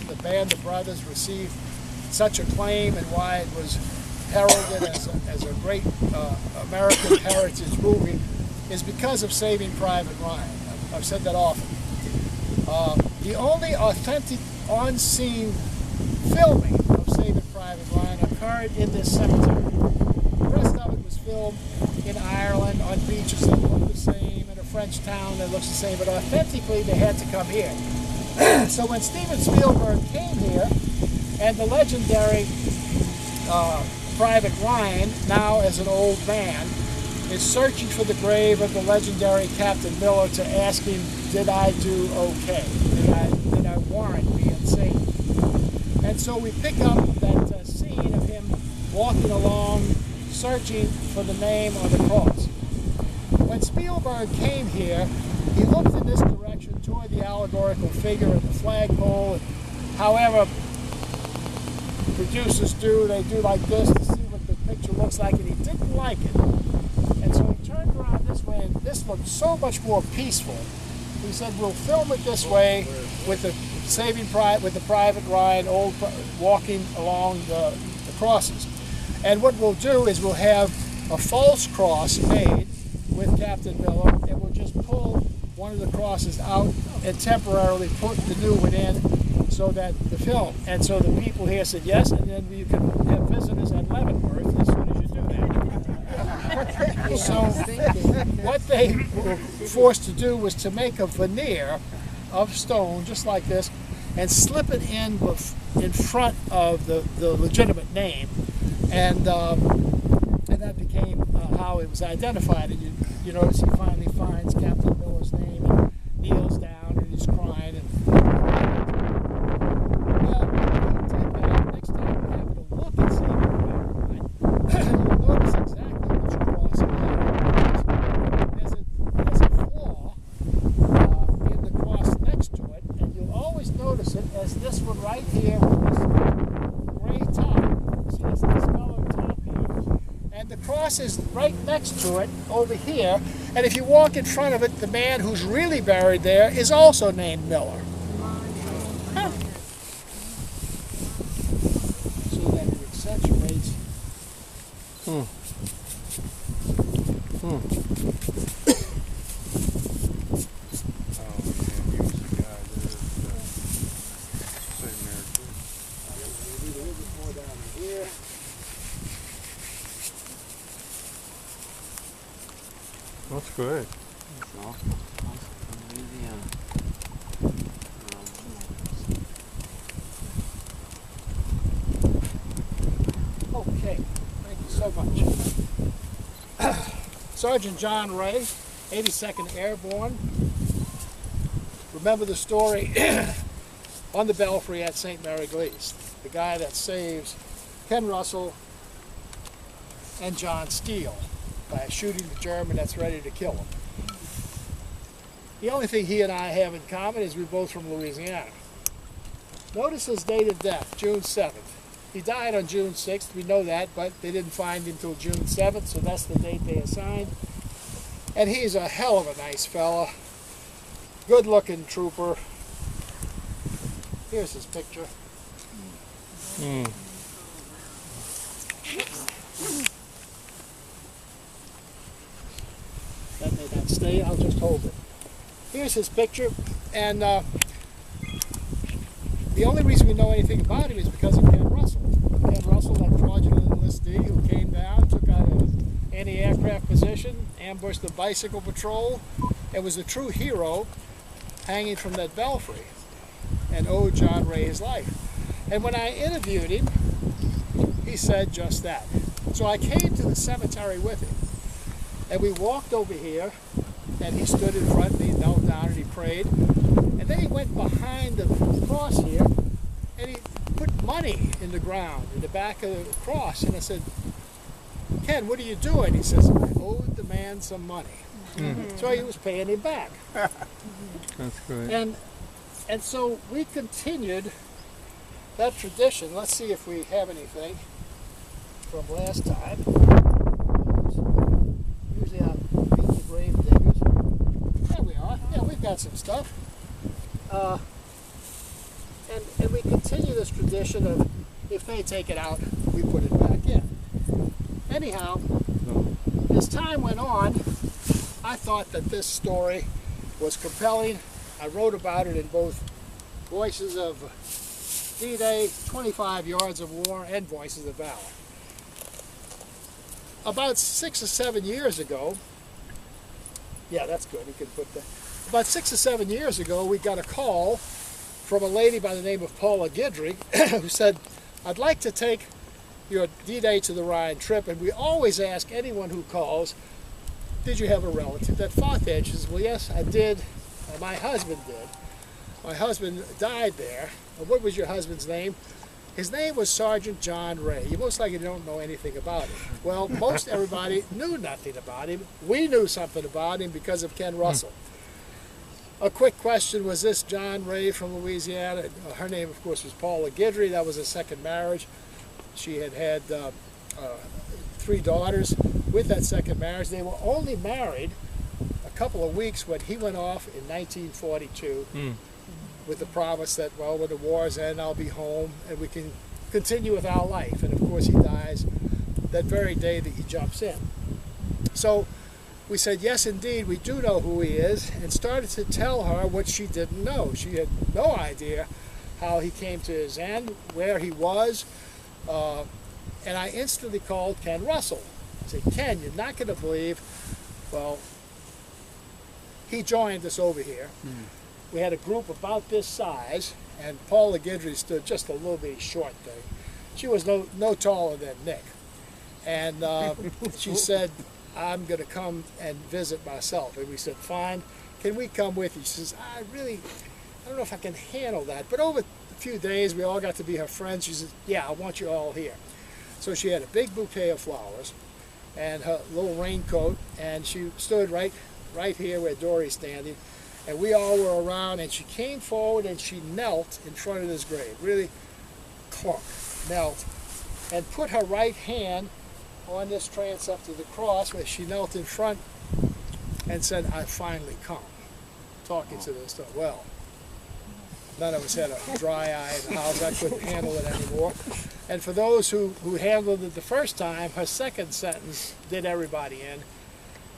The Band of Brothers received such acclaim and why it was heralded as a great American heritage movie is because of Saving Private Ryan. I've said that often. The only authentic on-scene filming of Saving Private Ryan occurred in this cemetery. The rest of it was filmed in Ireland on beaches that look the same, in a French town that looks the same, but authentically they had to come here. So when Steven Spielberg came here, and the legendary Private Ryan, now as an old man, is searching for the grave of the legendary Captain Miller to ask him, did I do okay? Did I warrant being saved? And so we pick up that scene of him walking along, searching for the name on the cross. When Spielberg came here, he looked in this direction toward the allegorical figure of the flagpole. And however producers do, they do like this to see what the picture looks like, and he didn't like it. And so he turned around this way, and this looked so much more peaceful. He said, we'll film it this way with the Private Ryan walking along the crosses. And what we'll do is we'll have a false cross made with Captain Miller, and we'll just pull one of the crosses out and temporarily put the new one in so that the film. And so the people here said yes, and then you can have visitors at Leavenworth as soon as you do that. So what they were forced to do was to make a veneer of stone, just like this, and slip it in front of the legitimate name, and that became how it was identified. And you notice he finally finds Captain Miller's name and kneels down and he's crying. And well, next time we happen to look at Saving Private Ryan, you'll notice exactly which cross it is. There's a flaw in the cross next to it, and you'll always notice it as this one right here with this gray top. See this discolored top here? And the cross is right next to it over here, and if you walk in front of it, the man who's really buried there is also named Miller. Huh. So that it accentuates. That's good. Okay, thank you so much. Sergeant John Ray, 82nd Airborne. Remember the story on the Belfry at St. Mary Glees, the guy that saves Ken Russell and John Steele by shooting the German that's ready to kill him. The only thing he and I have in common is we're both from Louisiana. Notice his date of death, June 7th. He died on June 6th, we know that, but they didn't find him until June 7th, so that's the date they assigned. And he's a hell of a nice fella, good-looking trooper. Here's his picture. That may not stay, I'll just hold it. Here's his picture, and the only reason we know anything about him is because of Ken Russell. Ken Russell, that fraudulent enlistee who came down, took out an anti-aircraft position, ambushed the bicycle patrol, and was a true hero hanging from that belfry, and owed John Ray his life. And when I interviewed him, he said just that. So I came to the cemetery with him, and we walked over here, and he stood in front, and he knelt down, and he prayed. And then he went behind the cross here, and he put money in the ground, in the back of the cross. And I said, Ken, what are you doing? He says, I owed the man some money. So he was paying him back. That's great. And so we continued that tradition. Let's see if we have anything from last time. Usually I beat the grave diggers. There we are. Yeah, we've got some stuff. And we continue this tradition of if they take it out, we put it back in. Anyhow, as time went on, I thought that this story was compelling. I wrote about it in both Voices of D-Day, 25 Yards of War, and Voices of Valor. About 6 or 7 years ago, yeah, that's good, you can put that. About 6 or 7 years ago, we got a call from a lady by the name of Paula Guidry who said, I'd like to take your D-Day to the Rhine trip, and we always ask anyone who calls, did you have a relative that fought there? She says, well, yes, I did. My husband did. My husband died there. What was your husband's name? His name was Sergeant John Ray. You most likely don't know anything about him. Well, most everybody knew nothing about him. We knew something about him because of Ken Russell. A quick question, was this John Ray from Louisiana? Her name, of course, was Paula Guidry. That was a second marriage. She had had 3 daughters with that second marriage. They were only married a couple of weeks when he went off in 1942 with the promise that, well, when the war's end, I'll be home and we can continue with our life. And of course, he dies that very day that he jumps in. So we said, yes, indeed, we do know who he is, and started to tell her what she didn't know. She had no idea how he came to his end, where he was, and I instantly called Ken Russell. I said, Ken, you're not going to believe, well, he joined us over here. We had a group about this size, and Paula Guidry stood just a little bitty short thing. She was no taller than Nick. And she said, I'm going to come and visit myself. And we said, fine, can we come with you? She says, I don't know if I can handle that. But over a few days, we all got to be her friends. She said, yeah, I want you all here. So she had a big bouquet of flowers and her little raincoat, and she stood right here where Dory's standing. And we all were around, and she came forward and she knelt in front of his grave, really clunk, knelt, and put her right hand on this transept of the cross where she knelt in front and said, I finally come. Talking to this, well, none of us had a dry eye in the house. I couldn't handle it anymore. And for those who handled it the first time, her second sentence did everybody in.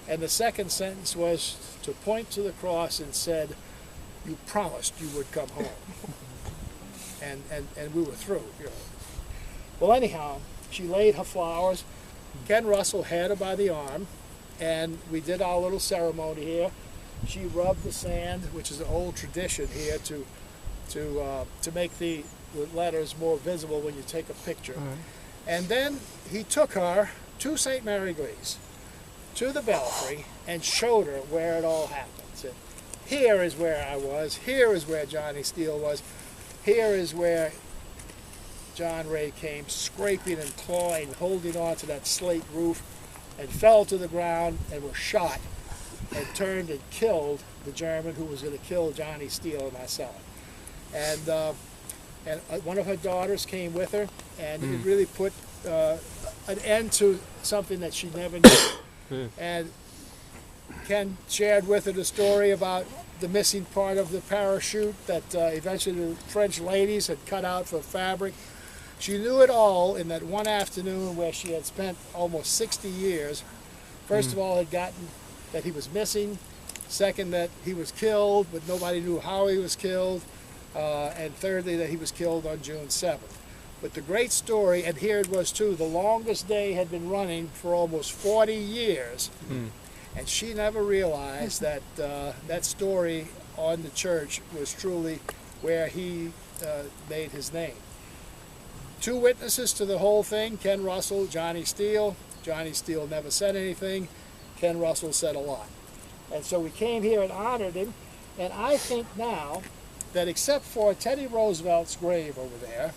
And the second sentence was to point to the cross and said, you promised you would come home. And we were through. You know. Well, anyhow, she laid her flowers. Ken Russell had her by the arm, and we did our little ceremony here. She rubbed the sand, which is an old tradition here, to make the letters more visible when you take a picture. And then he took her to St. Mary Glees, to the belfry, and showed her where it all happened. Said, here is where I was, here is where Johnny Steele was, here is where John Ray came, scraping and clawing, holding on to that slate roof, and fell to the ground and was shot. and turned and killed the German who was going to kill Johnny Steele and myself. And one of her daughters came with her, and it really put an end to something that she never knew. And Ken shared with her the story about the missing part of the parachute that eventually the French ladies had cut out for fabric. She knew it all in that one afternoon where she had spent almost 60 years. First of all, had gotten that he was missing. Second, that he was killed, but nobody knew how he was killed. And thirdly, that he was killed on June 7th. But the great story, and here it was too, the longest day had been running for almost 40 years. And she never realized that that story on the church was truly where he made his name. Two witnesses to the whole thing, Ken Russell, Johnny Steele. Johnny Steele never said anything. Ken Russell said a lot. And so we came here and honored him. And I think now that except for Teddy Roosevelt's grave over there,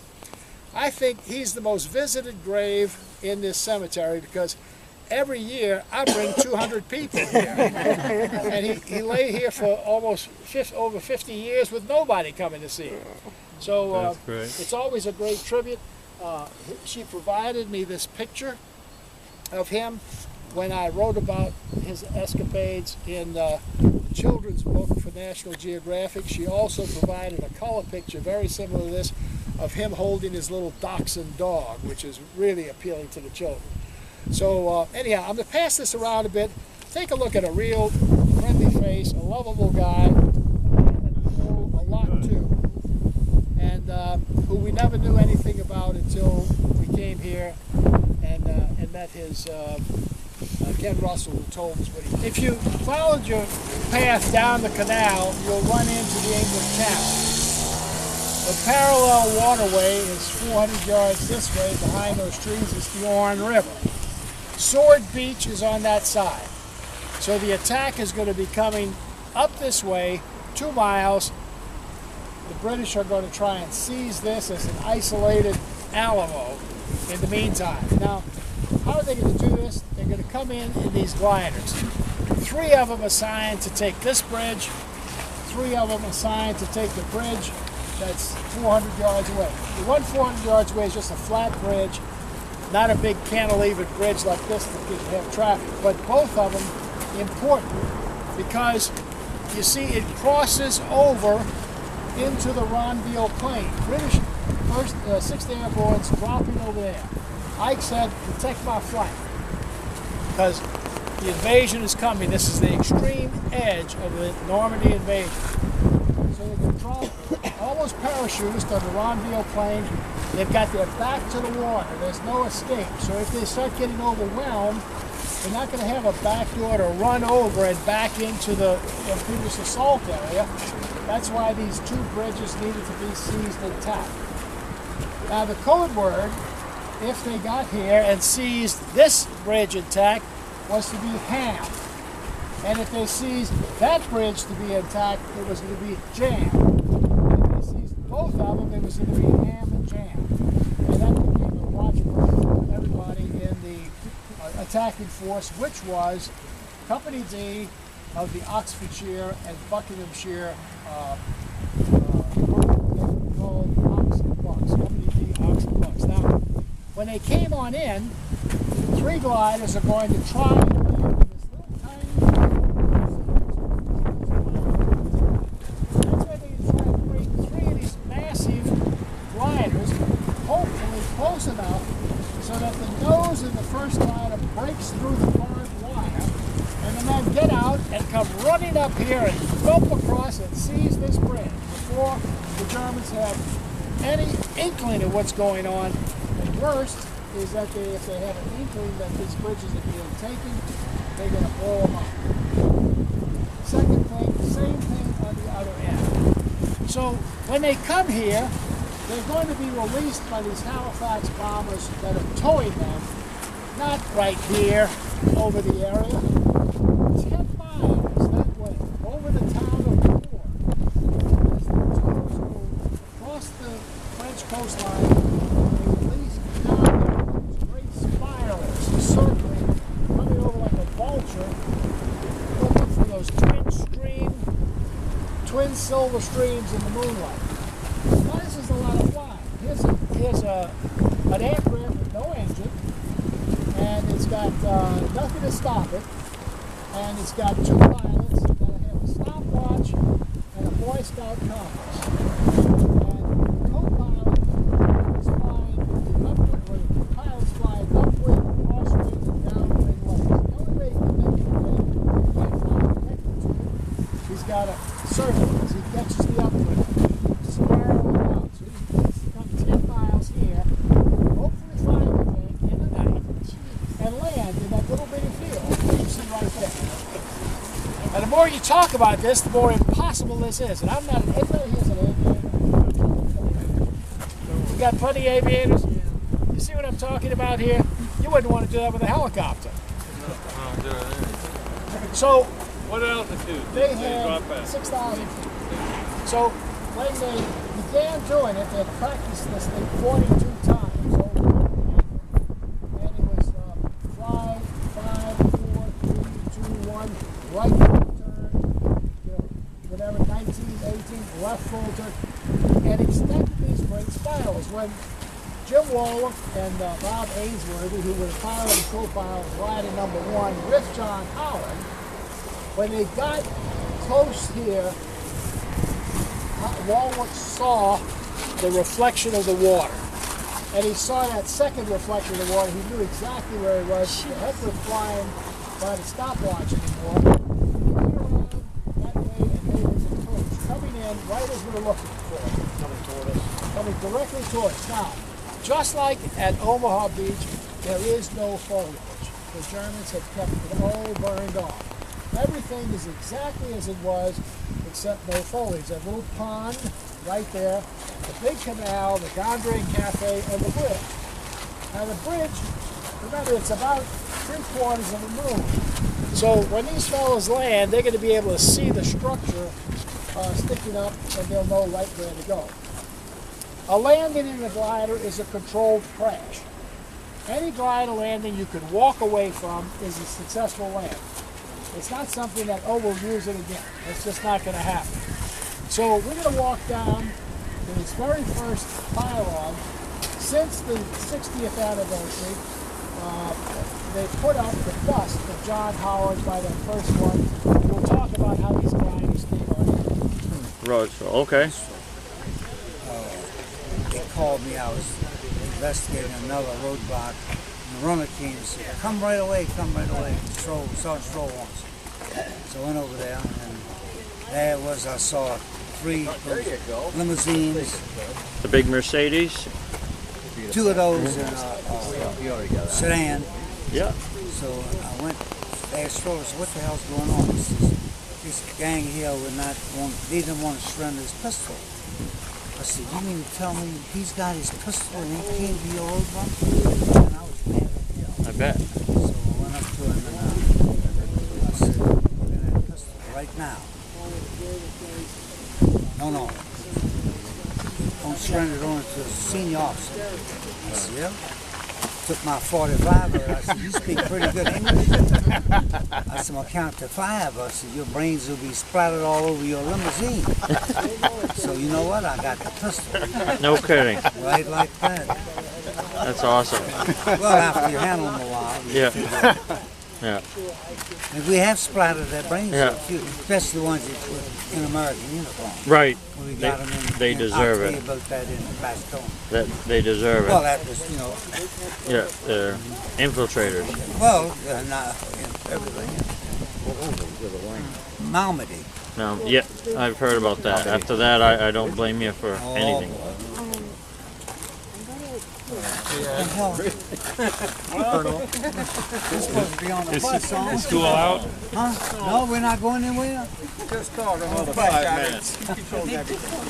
I think he's the most visited grave in this cemetery because every year I bring 200 people here. And he lay here for almost over 50 years with nobody coming to see him. So it's always a great tribute. She provided me this picture of him when I wrote about his escapades in the children's book for National Geographic. She also provided a color picture very similar to this of him holding his little dachshund dog, which is really appealing to the children. So anyhow, I'm going to pass this around a bit. Take a look at a real friendly face, a lovable guy, a lot too, and who we never knew anything about until we came here and met his Ken Russell, who told us what he did. If you followed your path down the canal, you'll run into the England Channel. The parallel waterway is 400 yards this way. Behind those trees is the Orne River. Sword Beach is on that side. So the attack is going to be coming up this way, 2 miles. The British are going to try and seize this as an isolated Alamo in the meantime. Now, how are they going to do this? They're going to come in these gliders. 3 of them assigned to take this bridge, 3 of them assigned to take the bridge that's 400 yards away. The one 400 yards away is just a flat bridge, not a big cantilevered bridge like this that could have traffic, but both of them important because you see it crosses over into the Ronville Plain. British 6th Airborne's dropping over there. Ike said, protect my flank because the invasion is coming. This is the extreme edge of the Normandy invasion. So they can drop almost parachutist on the Ronville Plain. They've got their back to the water. There's no escape. So if they start getting overwhelmed, they're not going to have a back door to run over and back into the previous assault area. That's why these 2 bridges needed to be seized intact. Now the code word, if they got here and seized this bridge intact, was to be ham. And if they seized that bridge to be intact, it was going to be jam. If they seized both of them, it was going to be ham and jam. And that became a watchword for everybody in the attacking force, which was Company D of the Oxfordshire and Buckinghamshire group called Ox and Bucks. Company D, Ox and Bucks. Now, when they came on in, 3 gliders are going to try and get this little tiny. That's why they try to bring 3 of these massive gliders, hopefully close enough so that the nose of the first glider breaks through the barbed wire, and the men get out and come running up here and bump across and seize this bridge before the Germans have any inkling of what's going on. And worst is that if they have an inkling that these bridges are being taken, they're going to blow them up. Second thing, same thing on the other end. So when they come here, they're going to be released by these Halifax bombers that are towing them, not right here over the area, 10 miles that way, over the town of Tours. As the tows go across the French coastline, they release down those great spirals circling, coming over like a vulture, looking for silver streams in the moonlight. Now this is a lot of flying. Here's an aircraft with no engine, and it's got nothing to stop it, and it's got two pilots that have a stopwatch and a Boy Scout compass. And the co-pilot is flying upwind, or the pilot's flying upwind, crosswind, and downwind ways. The only way he can make it he can't fly connected to it. He's got a circle as he catches the upwind, spiraling out. So he's got 10 miles here, hopefully find the thing in the night, and land in that little bitty field that you see right there. And the more you talk about this, the more impossible this is. And I'm not an anybody here's an aviator. We got plenty of aviators. You see what I'm talking about here? You wouldn't want to do that with a helicopter. So What altitude? they had 6,000 feet. So when they began doing it, they had practiced this thing 42 times over and it was 5, 4, 3, 2, 1, right turn, whatever, 19, 18, left full turn, and extended these great spirals. When Jim Waller and Bob Ainsworthy, who were the pilot and co-pilot of rider number 1 with John Howard, when they got close here, Walwick saw the reflection of the water. And he saw that second reflection of the water. He knew exactly where he was. The heck was flying by the stopwatch anymore. He went around that way and made his approach, coming in right as we were looking for him. Coming toward us. Coming directly toward us. Now, just like at Omaha Beach, there is no foliage. The Germans had kept it all burned off. Everything is exactly as it was, except no foliage. That little pond right there, the big canal, the Gondry Cafe, and the bridge. Now the bridge, remember, it's about 3/4 of a moon. So when these fellows land, they're going to be able to see the structure sticking up, and they'll know right where to go. A landing in a glider is a controlled crash. Any glider landing you could walk away from is a successful landing. It's not something that, oh, we'll use it again. It's just not going to happen. So we're going to walk down to this very first pylon. Since the 60th anniversary, they put up the bust of John Howard by that first one. We'll talk about how these gliders came on. Right, so, okay. They called me. I was investigating another roadblock. And the runner came and said, come right away, come right away. Sergeant Stroll wants. So I went over there, and there it was. I saw 3 limousines. The big Mercedes? 2 of those in a sedan. Yeah. So I went, asked Stroll, so what the hell's going on? He says, this gang here would not want, they didn't want to surrender his pistol. I said, you mean to tell me he's got his pistol and he came to your roadblock? And I was mad. I bet. So I went up to him and I said, look at that pistol right now. No. Don't surrender it only to a senior officer. I said, yeah. Took my 45 out. I said, you speak pretty good English. I said, I'll count to 5. I said, your brains will be splattered all over your limousine. So you know what? I got the pistol. No kidding. Right like that. That's awesome. Well, after you handle them a while. Yeah. Yeah. And we have splattered their brains, Yeah. especially the ones that put in American uniform. Right. We got them in, They deserve I'll it. tell you about that in Bastogne. That they deserve Well, it. that was, you know, Yeah, they're infiltrators. well, not everything. Malmedy. No, yeah, I've heard about that. After that, I don't blame you for anything. Colonel. We're supposed to be on the bus, aren't we? Is school out? Huh? No, we're not going anywhere. Just call another 5 minutes.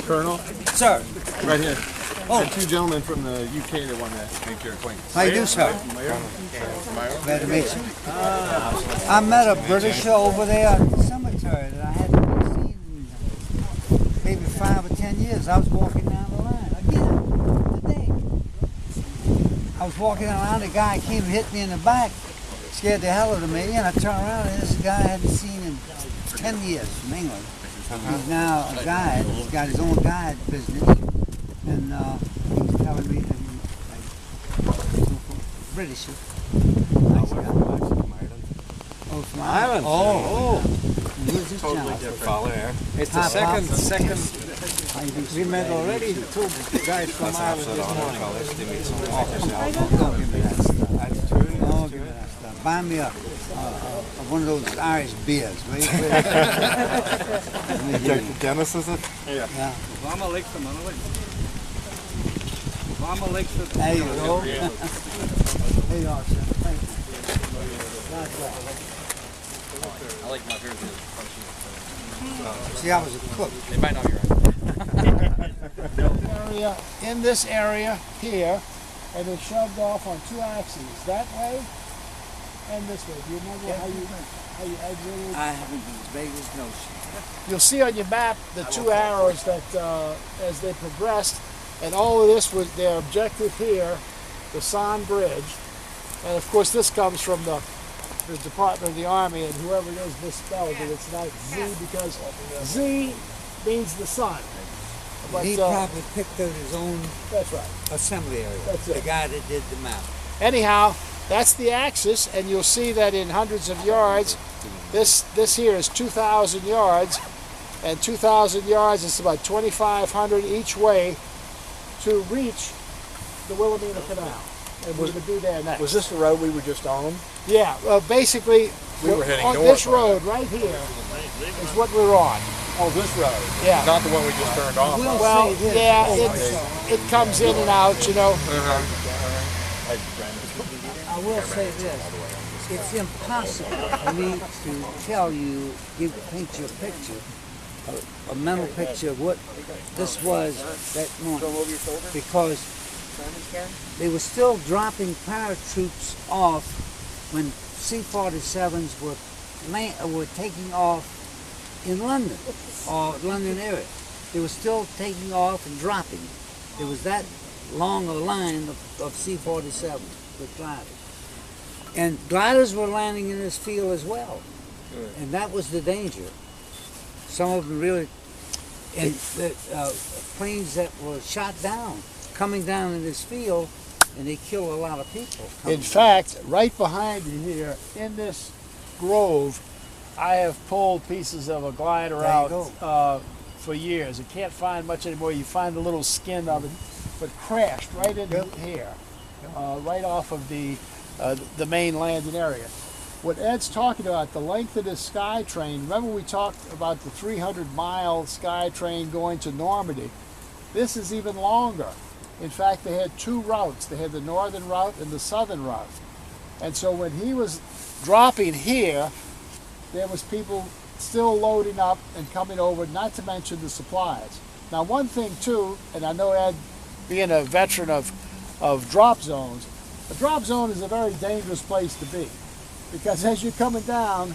Colonel, Sir, right here. Oh. And 2 gentlemen from the UK that want to make your acquaintance. how you do, sir? Glad to meet you. I met a Britisher over there at the cemetery that I hadn't seen in maybe 5 or 10 years. I was walking down the line again today. I was walking around, a guy came and hit me in the back, scared the hell out of me, and I turned around and this guy I hadn't seen in 10 years from England. He's now a guide. He's got his own guide business, and he's telling me that he's British. Nice guy. Oh, from Ireland. Oh. Who's this Totally gentleman? different fella here. It's the second. We met already. Two guys from Ireland this morning. Don't give me that stuff. Don't give me that stuff. Buy me one of those Irish beers, will you? Guinness, is it? Yeah. Obama likes them, Obama likes them. There you go. There you are, sir. Thank you. God bless. I like my beers crunchy. See, I was a cook. They might not be right. In this area here, and it's shoved off on two axes, that way and this way. Do you remember how you exited? I haven't the vaguest notion. You'll see on your map the two arrows that as they progressed, and all of this was their objective here, the San Bridge. And of course this comes from the Department of the Army, and whoever it is misspelled it. It's not Z because Z means the sun. But, he probably picked out his own that's right. assembly area. That's it. The guy that did the map. Anyhow, that's the axis, and you'll see that in hundreds of yards, this here is 2,000 yards, and 2,000 yards is about 2,500 each way to reach the Wilhelmina Canal. And we're going to be there next. Was this the road we were just on? Yeah, basically, We were heading on north this on road right here is what we're on. Oh, this road? Yeah. Not the one we just turned off. Well, yeah, it comes in and out, you know. I will say this. It's impossible for me to tell you, paint you a picture, a mental picture of what this was that morning. Because they were still dropping paratroops off when C-47s were taking off in London, or London area. They were still taking off and dropping. There was that long a line of C-47 with gliders. And gliders were landing in this field as well. And that was the danger. Some of them really, and planes that were shot down, coming down in this field, and they killed a lot of people. In fact, right behind you here, in this grove, I have pulled pieces of a glider out for years. You can't find much anymore. You find a little skin of it, but crashed right in here, right off of the main landing area. What Ed's talking about, the length of this sky train, remember we talked about the 300-mile sky train going to Normandy. This is even longer. In fact, they had two routes. They had the northern route and the southern route. And so when he was dropping here, there was people still loading up and coming over, not to mention the supplies. Now one thing too, and I know Ed, being a veteran of drop zones, a drop zone is a very dangerous place to be. Because as you're coming down,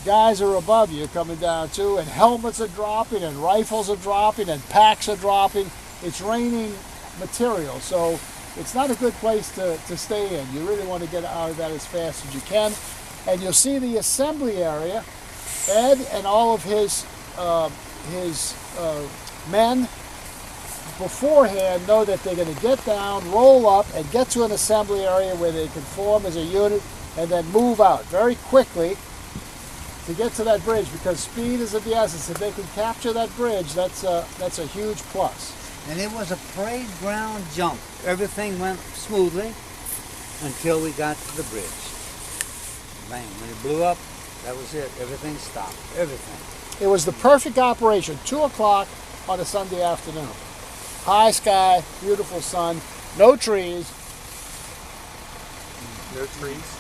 guys are above you coming down too, and helmets are dropping, and rifles are dropping, and packs are dropping. It's raining material, so it's not a good place to stay in. You really want to get out of that as fast as you can. And you'll see the assembly area. Ed and all of his men beforehand know that they're going to get down, roll up, and get to an assembly area where they can form as a unit and then move out very quickly to get to that bridge, because speed is of the essence. If they can capture that bridge, that's a huge plus. And it was a parade ground jump. Everything went smoothly until we got to the bridge. Bang, when it blew up, that was it. Everything stopped. Everything. It was the perfect operation. 2 o'clock on a Sunday afternoon. High sky, beautiful sun, no trees. No trees?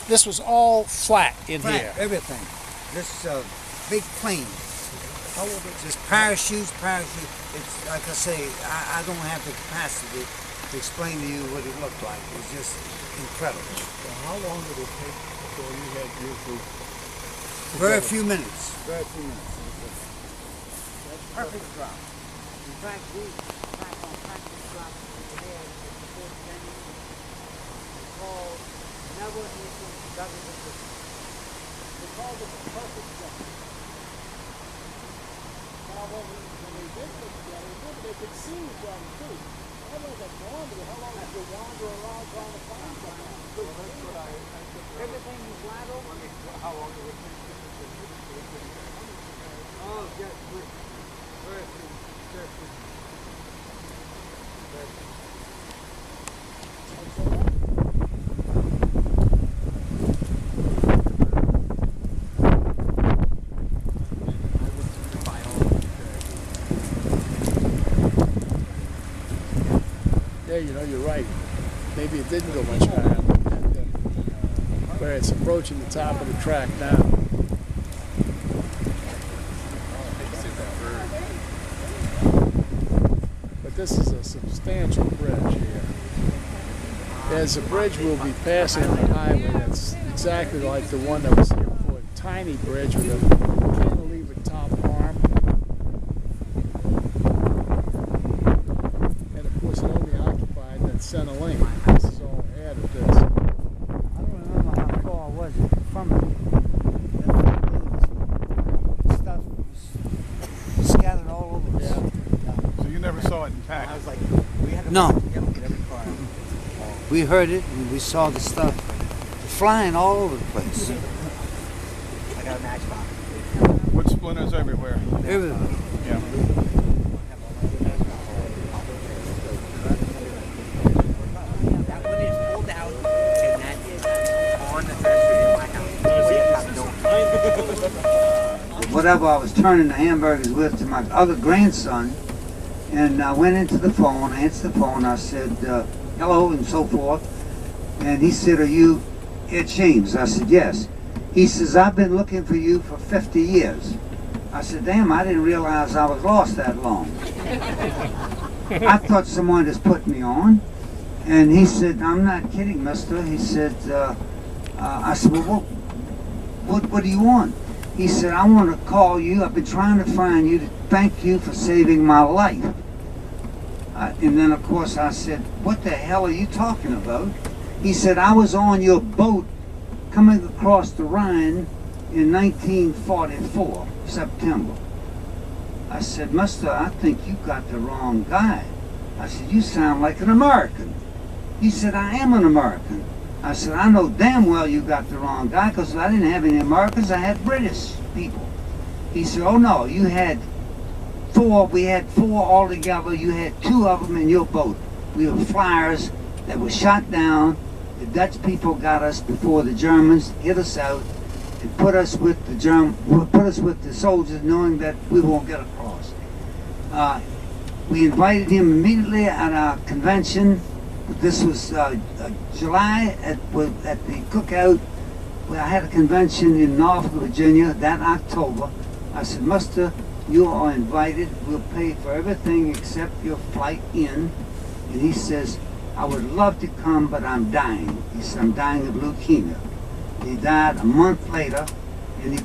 This was all flat in here. Everything. This big plane. Just parachutes. It's like I say, I don't have the capacity to explain to you what it looked like. It was just incredible. So how long did it take before you had your group? Very few minutes. Very few minutes. Perfect drop. In fact, we practice drops we had before training called Never Issue Government. They called it the perfect junction. Now, when they did put together, remember they could see each other too. I don't know that Normandy, how long did you wander around trying to find something? Everything you fly over? How long did it take? Oh, yes, very Yeah, you know, you're right. Maybe it didn't go much higher. Where it's approaching the top of the track now. But this is a substantial bridge here. There's a bridge we'll be passing on the highway that's exactly like the one that was here before. A tiny bridge with a cantilever top arm. And of course it only occupied that center lane. This is all added to this. I don't remember how far was it from it. The stuff was scattered all over us. So you never saw it intact? I was like, no. We heard it and we saw the stuff flying all over the place. I got a matchbox. Wood splinters everywhere. Everywhere. Yeah. That one is pulled out, and that is on the threshold of my house. Whatever I was turning the hamburgers with to my other grandson, and I went into the phone, answered the phone, I said, hello, and so forth. And he said, are you Ed James? I said, yes. He says, I've been looking for you for 50 years. I said, damn, I didn't realize I was lost that long. I thought someone just put me on. And he said, I'm not kidding, mister. He said, I said, well, what do you want? He said, I want to call you. I've been trying to find you to thank you for saving my life. And then, of course, I said, what the hell are you talking about? He said, I was on your boat coming across the Rhine in 1944, September. I said, mister, I think you got the wrong guy. I said, you sound like an American. He said, I am an American. I said, I know damn well you got the wrong guy because I didn't have any Americans, I had British people. He said, oh no, you had four, we had four altogether, you had two of them in your boat. We were flyers that were shot down. The Dutch people got us before the Germans hit us out and put us with the soldiers knowing that we won't get across. We invited him immediately at our convention. This was July at the cookout. I had a convention in Norfolk, Virginia that October. I said, mister, you are invited. We'll pay for everything except your flight in. And he says, I would love to come, but I'm dying. He said, I'm dying of leukemia. He died a month later,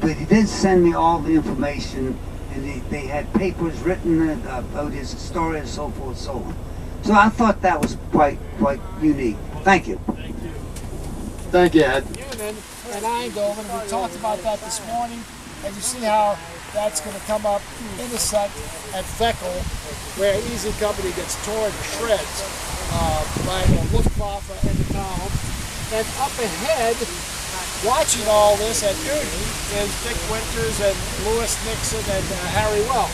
but he did send me all the information, and they had papers written about his story and so forth and so on. So I thought that was quite unique. Thank you. Thank you, Ed. Union at Eindhoven, we talked about that this morning, and you see how that's going to come up, intersect at Veckel, where Easy Company gets torn to shreds by the Luftwaffe and the column. And up ahead, watching all this at Union, is Dick Winters and Lewis Nixon and Harry Welch.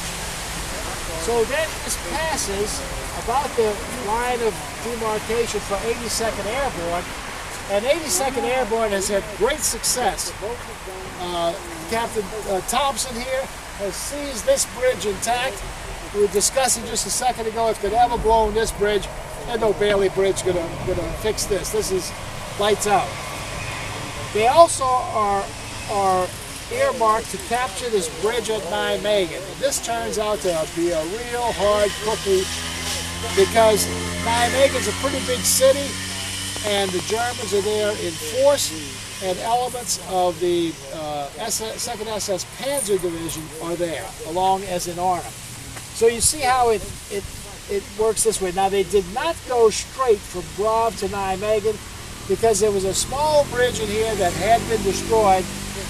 So then this passes about the line of demarcation for 82nd Airborne, and 82nd Airborne has had great success. Captain Thompson here has seized this bridge intact. We were discussing just a second ago if they'd ever blown this bridge, and no Bailey Bridge gonna fix this. This is lights out. They also are earmarked to capture this bridge at Nijmegen. This turns out to be a real hard cookie because Nijmegen's a pretty big city, and the Germans are there in force, and elements of the 2nd SS Panzer Division are there, along as an arm. So you see how it works this way. Now they did not go straight from Grave to Nijmegen because there was a small bridge in here that had been destroyed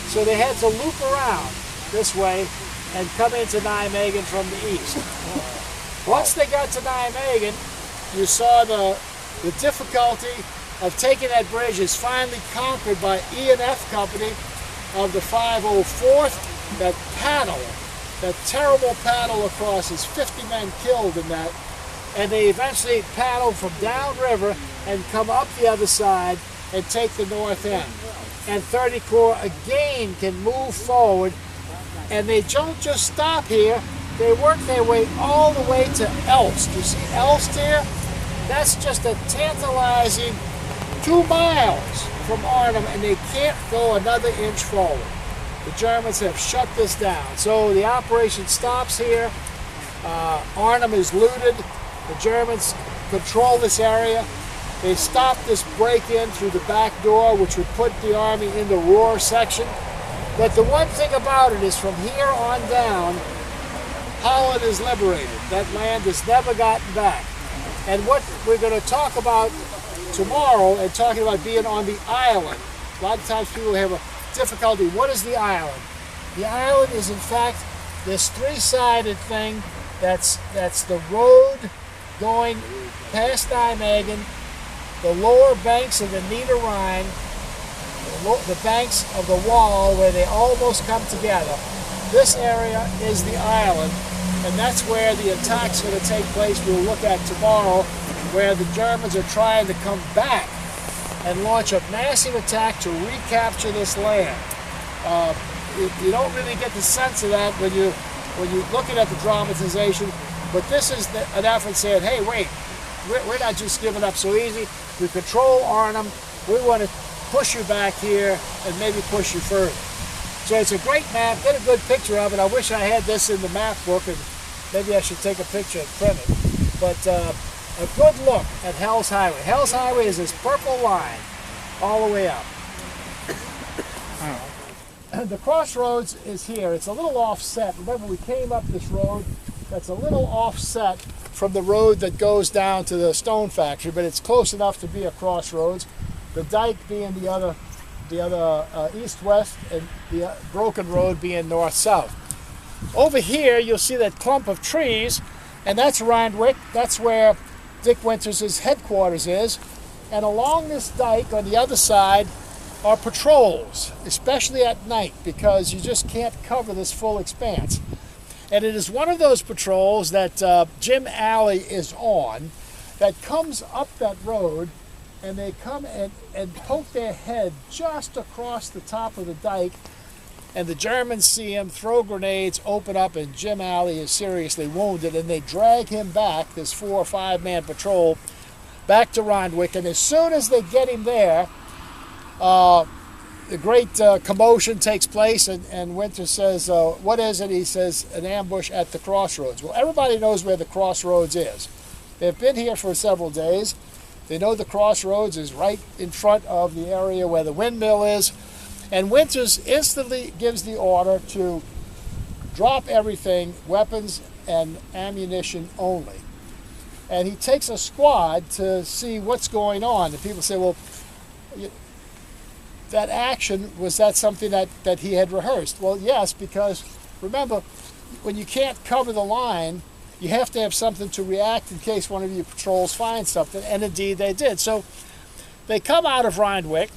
So they had to loop around this way and come into Nijmegen from the east. Once they got to Nijmegen, you saw the difficulty of taking that bridge is finally conquered by E&F Company of the 504th. That paddle, that terrible paddle across, is 50 men killed in that. And they eventually paddle from downriver and come up the other side and take the north end. And 30 Corps again can move forward, and they don't just stop here, they work their way all the way to Elst. You see Elst here? That's just a tantalizing 2 miles from Arnhem, and they can't go another inch forward. The Germans have shut this down. So the operation stops here. Arnhem is looted. The Germans control this area. They stopped this break-in through the back door, which would put the army in the Ruhr section. But the one thing about it is from here on down, Holland is liberated. That land has never gotten back. And what we're going to talk about tomorrow, and talking about being on the island, a lot of times people have a difficulty. What is the island? The island is in fact this 3-sided thing that's the road going past Nijmegen, the lower banks of the Niederrhein, the banks of the wall where they almost come together. This area is the island, and that's where the attack's going to take place. We'll look at tomorrow, where the Germans are trying to come back and launch a massive attack to recapture this land. You don't really get the sense of that when you're looking at the dramatization, but this is an effort saying, hey, wait, we're not just giving up so easy. We control Arnhem. We want to push you back here and maybe push you further. So it's a great map. Get a good picture of it. I wish I had this in the map book, and maybe I should take a picture and print it. But a good look at Hell's Highway. Hell's Highway is this purple line all the way up. The crossroads is here. It's a little offset. Remember, we came up this road that's a little offset from the road that goes down to the stone factory, but it's close enough to be a crossroads. The dike being the other east-west, and the broken road being north-south. Over here, you'll see that clump of trees, and that's Randwick. That's where Dick Winters' headquarters is. And along this dike on the other side are patrols, especially at night, because you just can't cover this full expanse. And it is one of those patrols that Jim Alley is on that comes up that road, and they come and poke their head just across the top of the dike, and the Germans see him, throw grenades, open up, and Jim Alley is seriously wounded, and they drag him back, this 4 or 5 man patrol, back to Randwick. And as soon as they get him there, the great commotion takes place, and Winter says, what is it? He says, an ambush at the crossroads. Well, everybody knows where the crossroads is. They've been here for several days. They know the crossroads is right in front of the area where the windmill is. And Winters instantly gives the order to drop everything, weapons and ammunition only. And he takes a squad to see what's going on. And people say, well, that action, was that something that he had rehearsed? Well, yes, because remember, when you can't cover the line, you have to have something to react in case one of your patrols finds something, and indeed they did. So they come out of Randwick,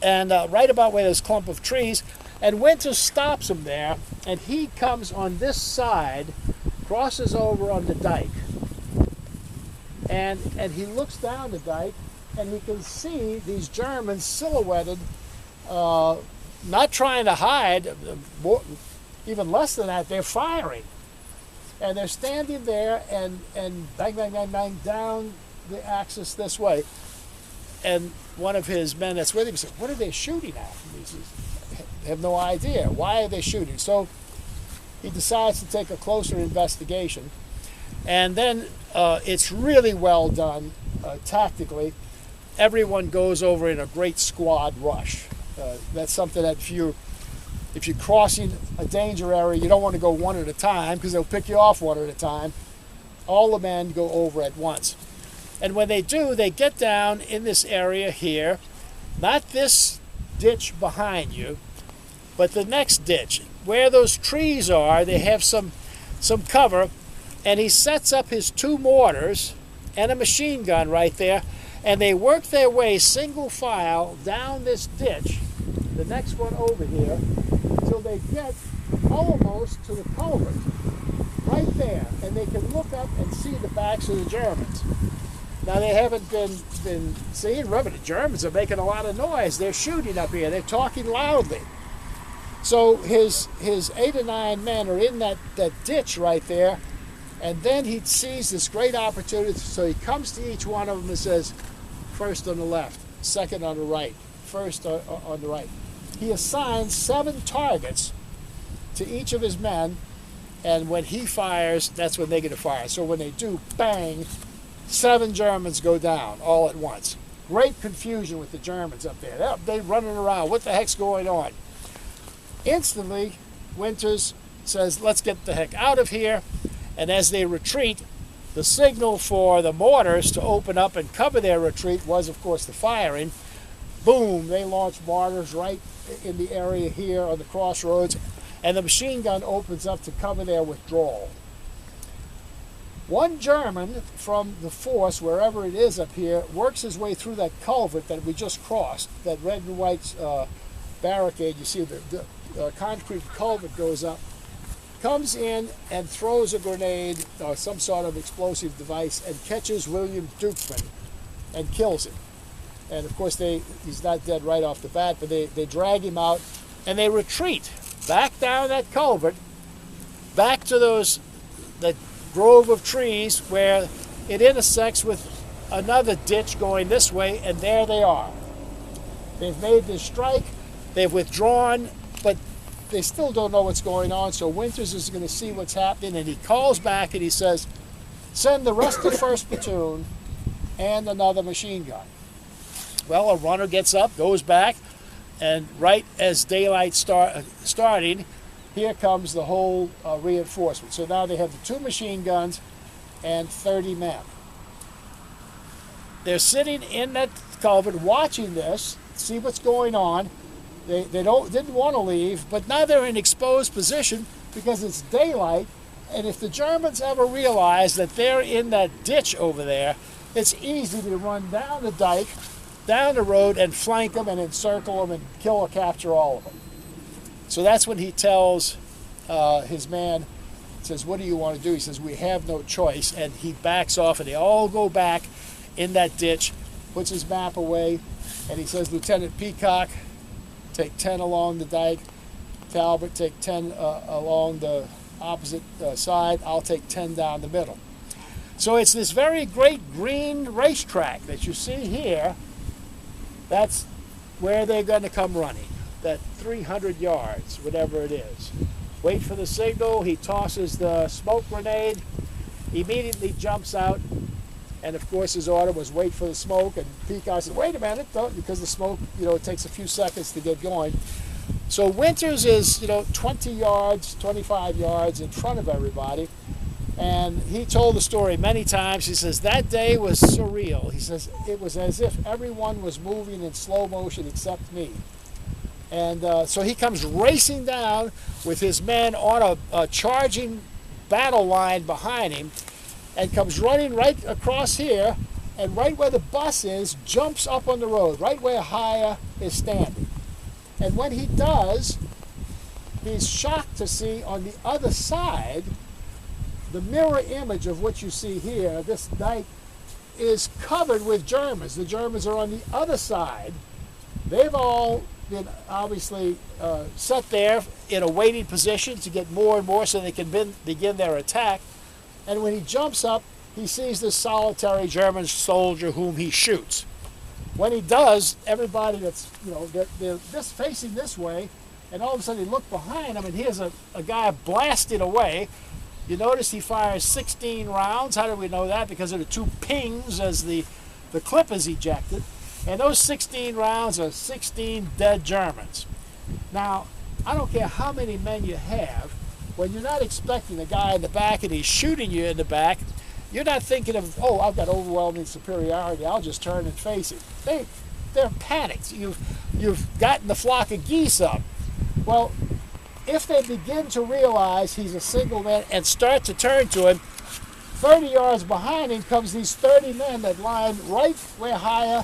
and right about where there's a clump of trees, and Winters stops him there, and he comes on this side, crosses over on the dike, and he looks down the dike, and he can see these Germans silhouetted, not trying to hide, even less than that, they're firing. And they're standing there and bang, bang, bang, bang, down the axis this way. And one of his men that's with him said, what are they shooting at? And he says, I have no idea. Why are they shooting? So he decides to take a closer investigation. And then it's really well done tactically. Everyone goes over in a great squad rush. That's something that if you're crossing a danger area, you don't want to go one at a time because they'll pick you off one at a time. All the men go over at once. And when they do, they get down in this area here, not this ditch behind you, But the next ditch, where those trees are, they have some cover, and he sets up his 2 mortars and a machine gun right there, and they work their way single file down this ditch, the next one over here, until they get almost to the culvert, right there, and they can look up and see the backs of the Germans. Now they haven't been seen. Remember, the Germans are making a lot of noise. They're shooting up here. They're talking loudly. So his 8 or 9 men are in that ditch right there, and then he sees this great opportunity. So he comes to each one of them and says, first on the left, second on the right, first on the right. He assigns 7 targets to each of his men, and when he fires, that's when they get to fire. So when they do, bang, 7 Germans go down all at once. Great confusion with the Germans up there. They're running around. What the heck's going on? Instantly, Winters says, let's get the heck out of here. And as they retreat, the signal for the mortars to open up and cover their retreat was, of course, the firing. Boom, they launch mortars right in the area here on the crossroads, and the machine gun opens up to cover their withdrawal. One German from the force, wherever it is up here, works his way through that culvert that we just crossed, that red and white barricade. You see the concrete culvert goes up, comes in and throws a grenade or some sort of explosive device and catches William Dukeman and kills him. And of course he's not dead right off the bat, but they drag him out and they retreat back down that culvert, back to that grove of trees where it intersects with another ditch going this way, and there they are. They've made this strike, they've withdrawn, but they still don't know what's going on, so Winters is going to see what's happening, and he calls back and he says, send the rest of the 1st platoon and another machine gun. Well, a runner gets up, goes back, and right as daylight starting, here comes the whole reinforcement. So now they have the 2 machine guns and 30 men. They're sitting in that culvert watching this, see what's going on. They didn't want to leave, but now they're in exposed position because it's daylight, and if the Germans ever realize that they're in that ditch over there, it's easy to run down the dike, down the road, and flank them and encircle them and kill or capture all of them. So that's when he tells his man, says, what do you want to do? He says, we have no choice, and he backs off, and they all go back in that ditch, puts his map away, and he says, Lieutenant Peacock, take 10 along the dike. Talbot, take 10 along the opposite side. I'll take 10 down the middle. So it's this very great green racetrack that you see here. That's where they're going to come running, that 300 yards, whatever it is. Wait for the signal. He tosses the smoke grenade, immediately jumps out, and of course his order was wait for the smoke, and Peacock said, wait a minute, don't, because the smoke, it takes a few seconds to get going. So Winters is, 20 yards, 25 yards in front of everybody, and he told the story many times. He says, that day was surreal. He says, it was as if everyone was moving in slow motion except me. And so he comes racing down with his men on a charging battle line behind him, and comes running right across here, and right where the bus is, jumps up on the road, right where Haya is standing. And when he does, he's shocked to see on the other side, the mirror image of what you see here, this dike, is covered with Germans. The Germans are on the other side. They've all been obviously set there in a waiting position to get more and more so they can begin their attack. And when he jumps up, he sees this solitary German soldier whom he shoots. When he does, everybody that's, they're just facing this way, and all of a sudden he looks behind him, and here's a guy blasting away. You notice he fires 16 rounds. How do we know that? Because of the 2 pings as the clip is ejected. And those 16 rounds are 16 dead Germans. Now, I don't care how many men you have, when you're not expecting a guy in the back and he's shooting you in the back, you're not thinking of, oh, I've got overwhelming superiority, I'll just turn and face it. They're panicked. You've gotten the flock of geese up. Well, if they begin to realize he's a single man and start to turn to him, 30 yards behind him comes these 30 men that line right where Haya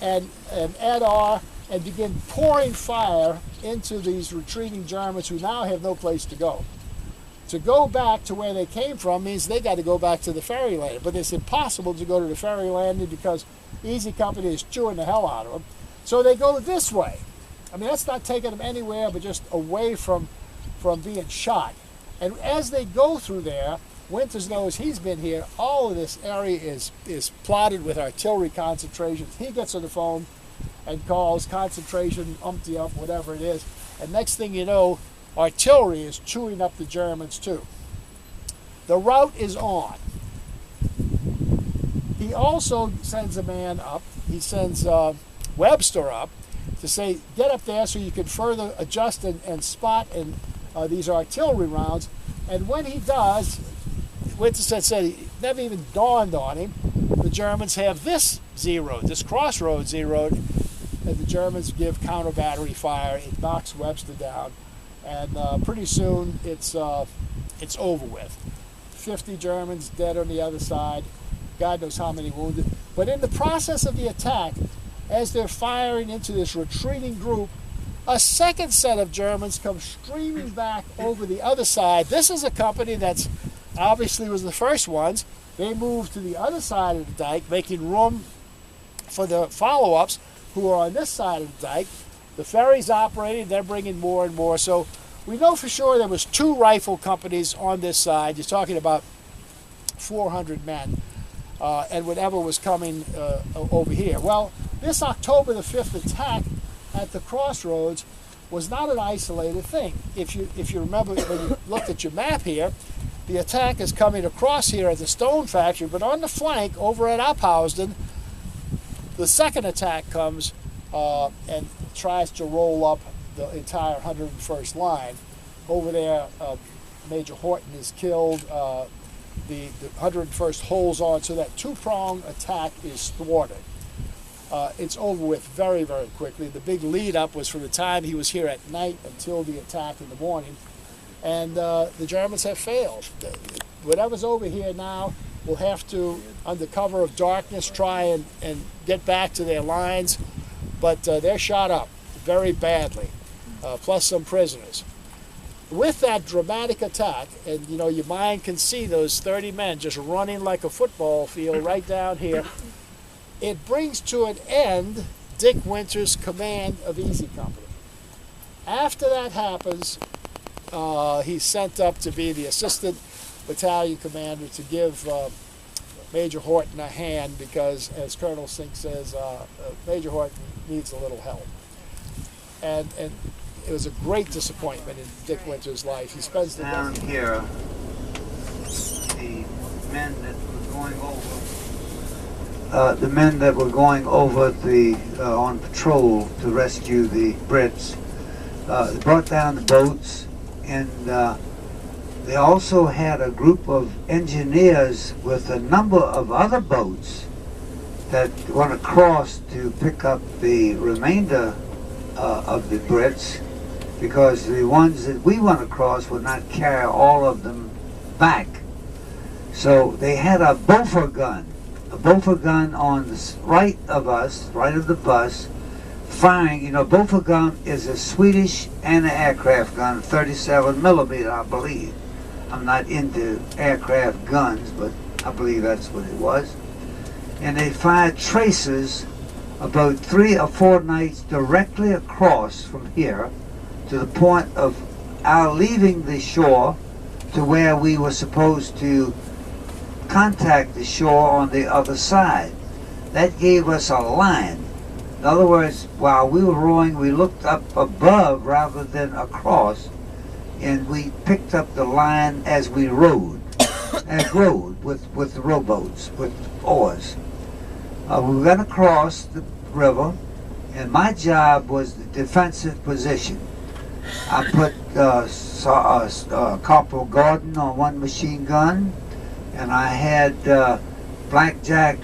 and Ed are and begin pouring fire into these retreating Germans who now have no place to go. To go back to where they came from means they got to go back to the ferry landing. But it's impossible to go to the ferry landing because Easy Company is chewing the hell out of them. So they go this way. I mean, that's not taking them anywhere but just away from being shot. And as they go through there, Winters knows he's been here. All of this area is plotted with artillery concentrations. He gets on the phone and calls concentration, umpty-ump, whatever it is. And next thing you know, artillery is chewing up the Germans too. The rout is on. He also sends a man up. He sends Webster up to say, get up there so you can further adjust and spot these artillery rounds. And when he does, Winters said it never even dawned on him, the Germans have this zeroed, this crossroad zeroed, and the Germans give counter battery fire. It knocks Webster down, and pretty soon it's over with. 50 Germans dead on the other side, God knows how many wounded. But in the process of the attack, as they're firing into this retreating group, a second set of Germans come streaming back over the other side. This is a company that's obviously was the first ones. They moved to the other side of the dike, making room for the follow-ups who are on this side of the dike. The ferry's operating, they're bringing more and more. So we know for sure there was 2 rifle companies on this side. You're talking about 400 men and whatever was coming over here. Well, this October the 5th attack at the crossroads was not an isolated thing. If you remember when you looked at your map here, the attack is coming across here at the stone factory, but on the flank over at Ophausden, the second attack comes and tries to roll up the entire 101st line. Over there, Major Horton is killed. The 101st holds on, so that 2-prong attack is thwarted. It's over with very, very quickly. The big lead-up was from the time he was here at night until the attack in the morning. And the Germans have failed. Whatever's over here now will have to, under cover of darkness, try and get back to their lines. But they're shot up very badly, plus some prisoners. With that dramatic attack, and you know, your mind can see those 30 men just running like a football field right down here, it brings to an end Dick Winters' command of Easy Company. After that happens, he's sent up to be the assistant battalion commander to give Major Horton a hand because, as Colonel Sink says, Major Horton needs a little help. And it was a great disappointment in Dick Winters' life. He spends the down here, the men that were going over, on patrol to rescue the Brits, they brought down the boats, and they also had a group of engineers with a number of other boats that went across to pick up the remainder of the Brits, because the ones that we went across would not carry all of them back. So they had a Boffer gun on the right of us, right of the bus, firing. You know, Boffer gun is a Swedish anti-aircraft gun, 37 millimeter, I believe. I'm not into aircraft guns, but I believe that's what it was. And they fired tracers about 3 or 4 nights directly across from here to the point of our leaving the shore to where we were supposed to contact the shore on the other side. That gave us a line. In other words, while we were rowing, we looked up above rather than across, and we picked up the line as we rowed, with the rowboats, with oars. We went across the river, and my job was the defensive position. I put Corporal Gordon on one machine gun, and I had Blackjack,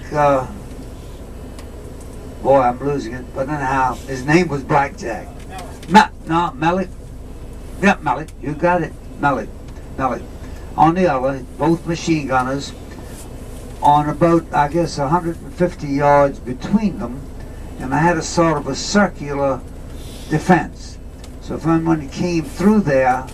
boy, I'm losing it, but anyhow, his name was Blackjack. Melick, Yep, Mallet, you got it. Mallet. On the other, both machine gunners on about, I guess, 150 yards between them, and I had a sort of a circular defense. So if anyone came through there,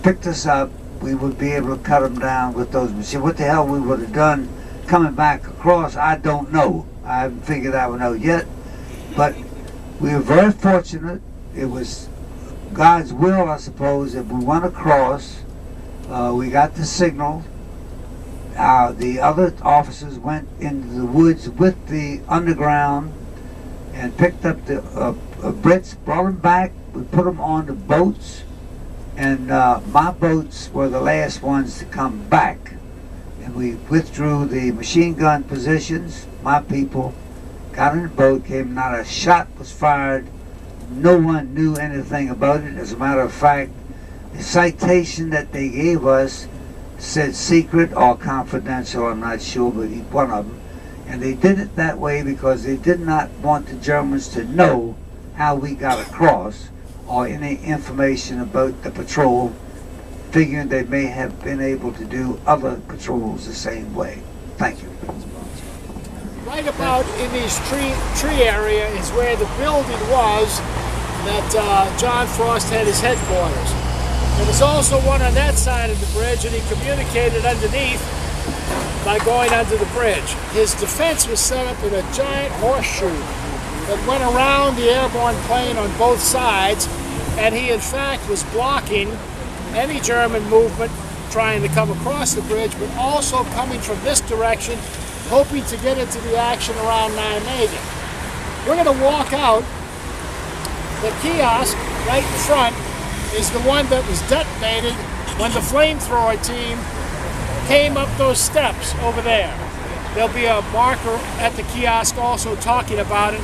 picked us up, we would be able to cut them down with those machines. What the hell we would have done coming back across, I don't know. I haven't figured that one out yet, but we were very fortunate. It was God's will, I suppose, that we went across. We got the signal. The other officers went into the woods with the underground and picked up the Brits, brought them back. We put them on the boats, and my boats were the last ones to come back. And we withdrew the machine gun positions. My people got in the boat, came, not a shot was fired. No one knew anything about it. As a matter of fact, the citation that they gave us said secret or confidential, I'm not sure, but one of them. And they did it that way because they did not want the Germans to know how we got across or any information about the patrol, figuring they may have been able to do other patrols the same way. Thank you. Right about in this tree area is where the building was that John Frost had his headquarters. There was also one on that side of the bridge, and he communicated underneath by going under the bridge. His defense was set up in a giant horseshoe that went around the airborne plane on both sides, and he in fact was blocking any German movement trying to come across the bridge, but also coming from this direction, hoping to get into the action around Nijmegen. We're going to walk out. The kiosk right in front is the one that was detonated when the flamethrower team came up those steps over there. There'll be a marker at the kiosk also talking about it,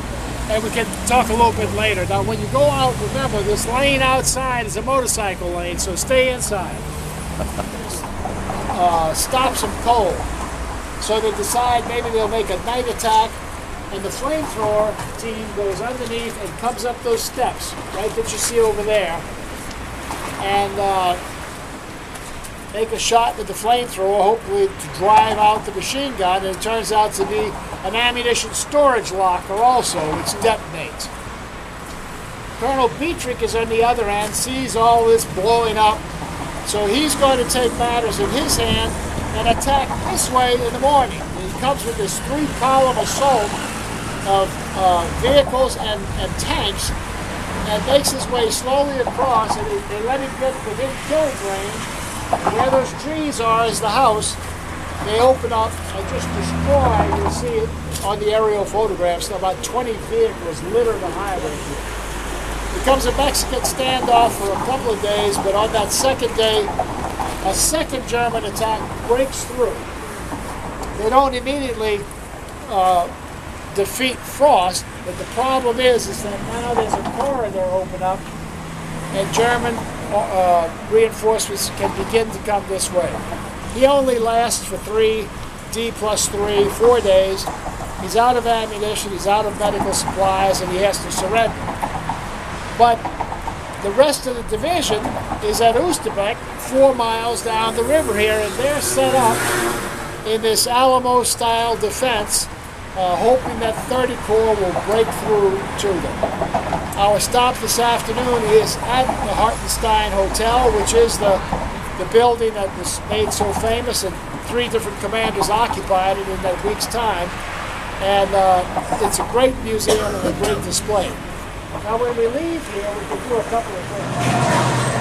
and we can talk a little bit later. Now when you go out, remember this lane outside is a motorcycle lane, so stay inside. Stop some coal. So they decide maybe they'll make a night attack, and the flamethrower team goes underneath and comes up those steps, right, that you see over there, and make a shot with the flamethrower, hopefully to drive out the machine gun, and it turns out to be an ammunition storage locker also, which detonates. Colonel Beatrick is on the other end, sees all this blowing up, so he's going to take matters in his hand and attack this way in the morning. He comes with this 3-column assault of vehicles and tanks, and makes his way slowly across, and they let him get within killing range. Where those trees are is the house. They open up and just destroy, you'll see it on the aerial photographs, about 20 vehicles litter the highway here. It becomes a Mexican standoff for a couple of days, but on that second day, a second German attack breaks through. They don't immediately defeat Frost, but the problem is that now there's a corridor open up, and German reinforcements can begin to come this way. He only lasts for 3 D+3, 4 days. He's out of ammunition, he's out of medical supplies, and he has to surrender. But the rest of the division is at Oosterbeek, 4 miles down the river here, and they're set up in this Alamo-style defense, hoping that 30 Corps will break through to them. Our stop this afternoon is at the Hartenstein Hotel, which is the building that was made so famous, and 3 different commanders occupied it in that week's time. And it's a great museum and a great display. Now when we leave here, we can do a couple of things.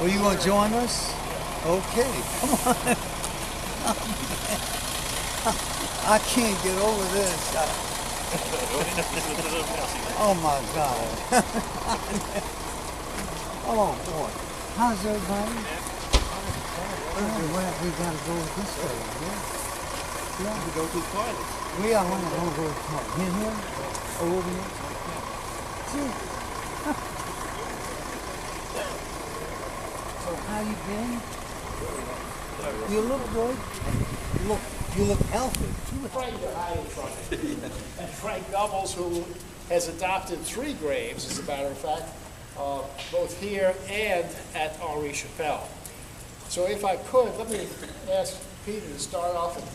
Well, you want to join us? Okay, come on. I can't get over this. Oh my God. Oh boy. How's everybody? Well, we gotta go this way, yeah? Yeah. We go to the toilet. We are going to go to the toilet. Here? Over here? See? So how you been? You look good. You look healthy. Frank to hide from it. And Frank Doubles, who has adopted 3 graves, as a matter of fact, both here and at Henri Chapelle. So if I could, let me ask Peter to start off and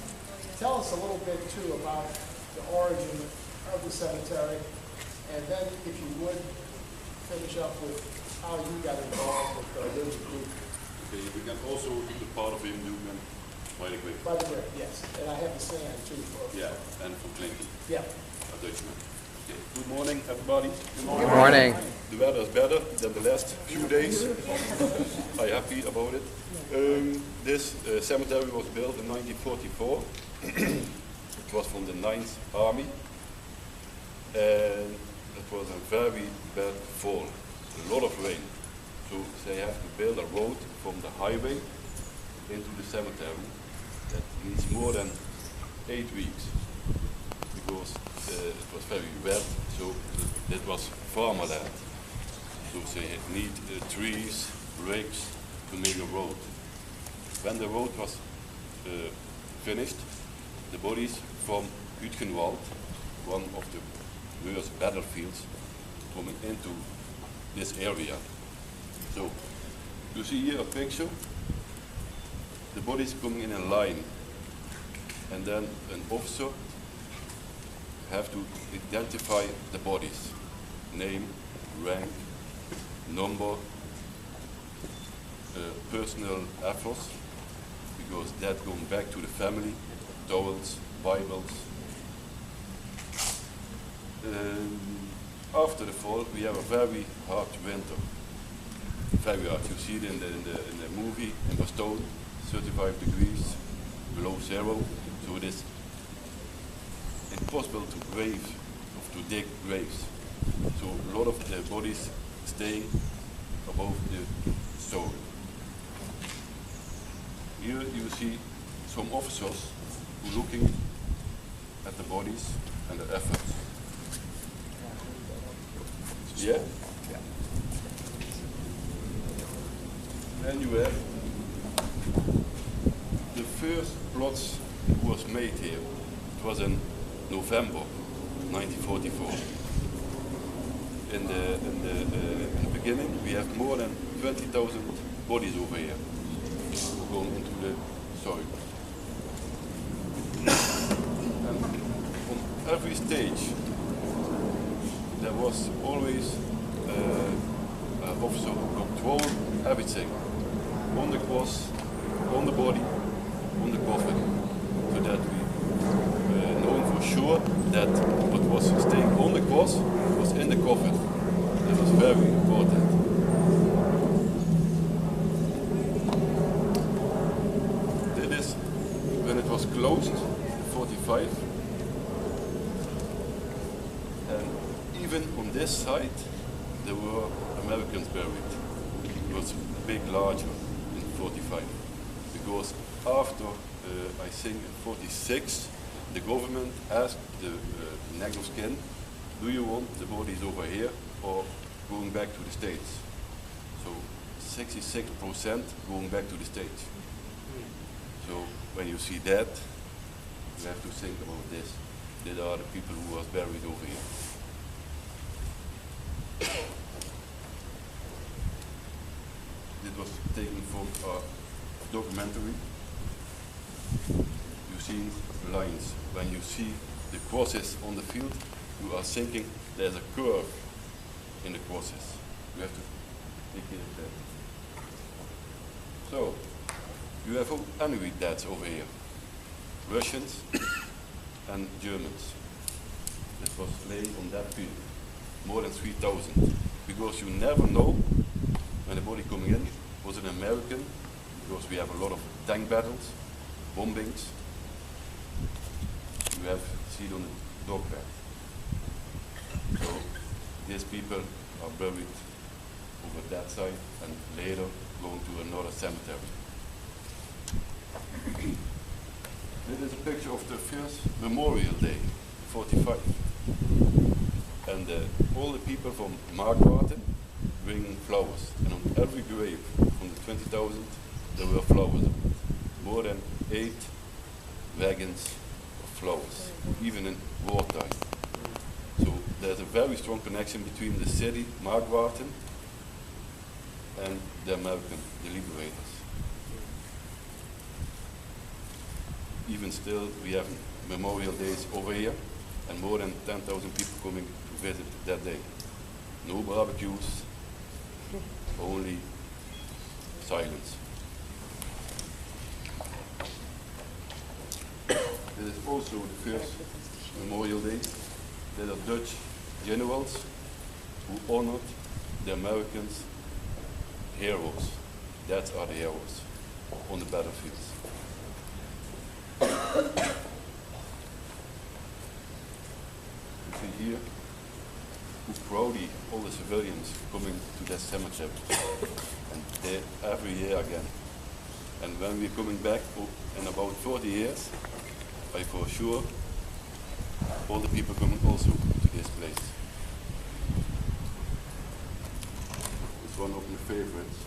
tell us a little bit too about the origin of the cemetery, and then if you would finish up with how you got involved with the little group. Okay, we can also do the part of him doing by the grave. By the grave, yes. And I have the sand too. Yeah, and from Clinton. Yeah. A Dutchman. Okay. Good morning, everybody. Good morning. The weather is better than the last few days. I'm happy about it. This cemetery was built in 1944. It was from the 9th Army. And it was a very bad fall. A lot of rain. So they have to build a road from the highway into the cemetery. That needs more than 8 weeks because it was very wet, so it was farmland. So they need trees, rakes to make a road. When the road was finished, the bodies from Uitgenwald, one of the worst battlefields, coming into this area. So you see here a picture. The bodies coming in a line, and then an officer have to identify the bodies, name, rank, number, personal efforts, because that going back to the family, towels, Bibles. After the fall, we have a very hard winter. Very hard. You see it in the movie in Boston. 35 degrees below zero, so it is impossible to dig graves. So a lot of the bodies stay above the soil. Here you see some officers who looking at the bodies and the efforts. Yeah? Then you have the first plots was made here. It was in November 1944. In the beginning, we have more than 20,000 bodies over here going into the soil. And on every stage, there was always an officer who controlled everything on the cross, on the body, on the coffin, so that we know for sure that what was staying on the cross was in the coffin. That was very important. That is when it was closed, 45, and even on this side there were Americans buried. It was big, larger in 45. Because after, I think in 46, the government asked the Negro skin, do you want the bodies over here or going back to the States? So 66% going back to the States. So when you see that, you have to think about this. These are the people who was buried over here. It was taken from a documentary. You see lines. When you see the crosses on the field, you are thinking there's a curve in the crosses. You have to take it at that. So, you have enemy deaths over here. Russians and Germans. That was laying on that field. More than 3,000. Because you never know when the body coming in was an American, because we have a lot of tank battles, bombings. You have seen on the dog bed. So these people are buried over that side and later going to another cemetery. This is a picture of the first Memorial Day, 45. And all the people from Markwarten bringing flowers. And on every grave from the 20,000, there were flowers. More than 8 wagons of flowers, even in wartime. So there's a very strong connection between the city, Markwarten, and the American, the liberators. Even still, we have Memorial Days over here, and more than 10,000 people coming to visit that day. No barbecues, only silence. This is also the first Memorial Day. There are Dutch generals who honored the Americans' heroes. That are the heroes on the battlefields. You see here how proudly all the civilians coming to that cemetery, and they every year again. And when we're coming back in about 40 years, I for sure all the people coming also to this place. It's one of my favorites.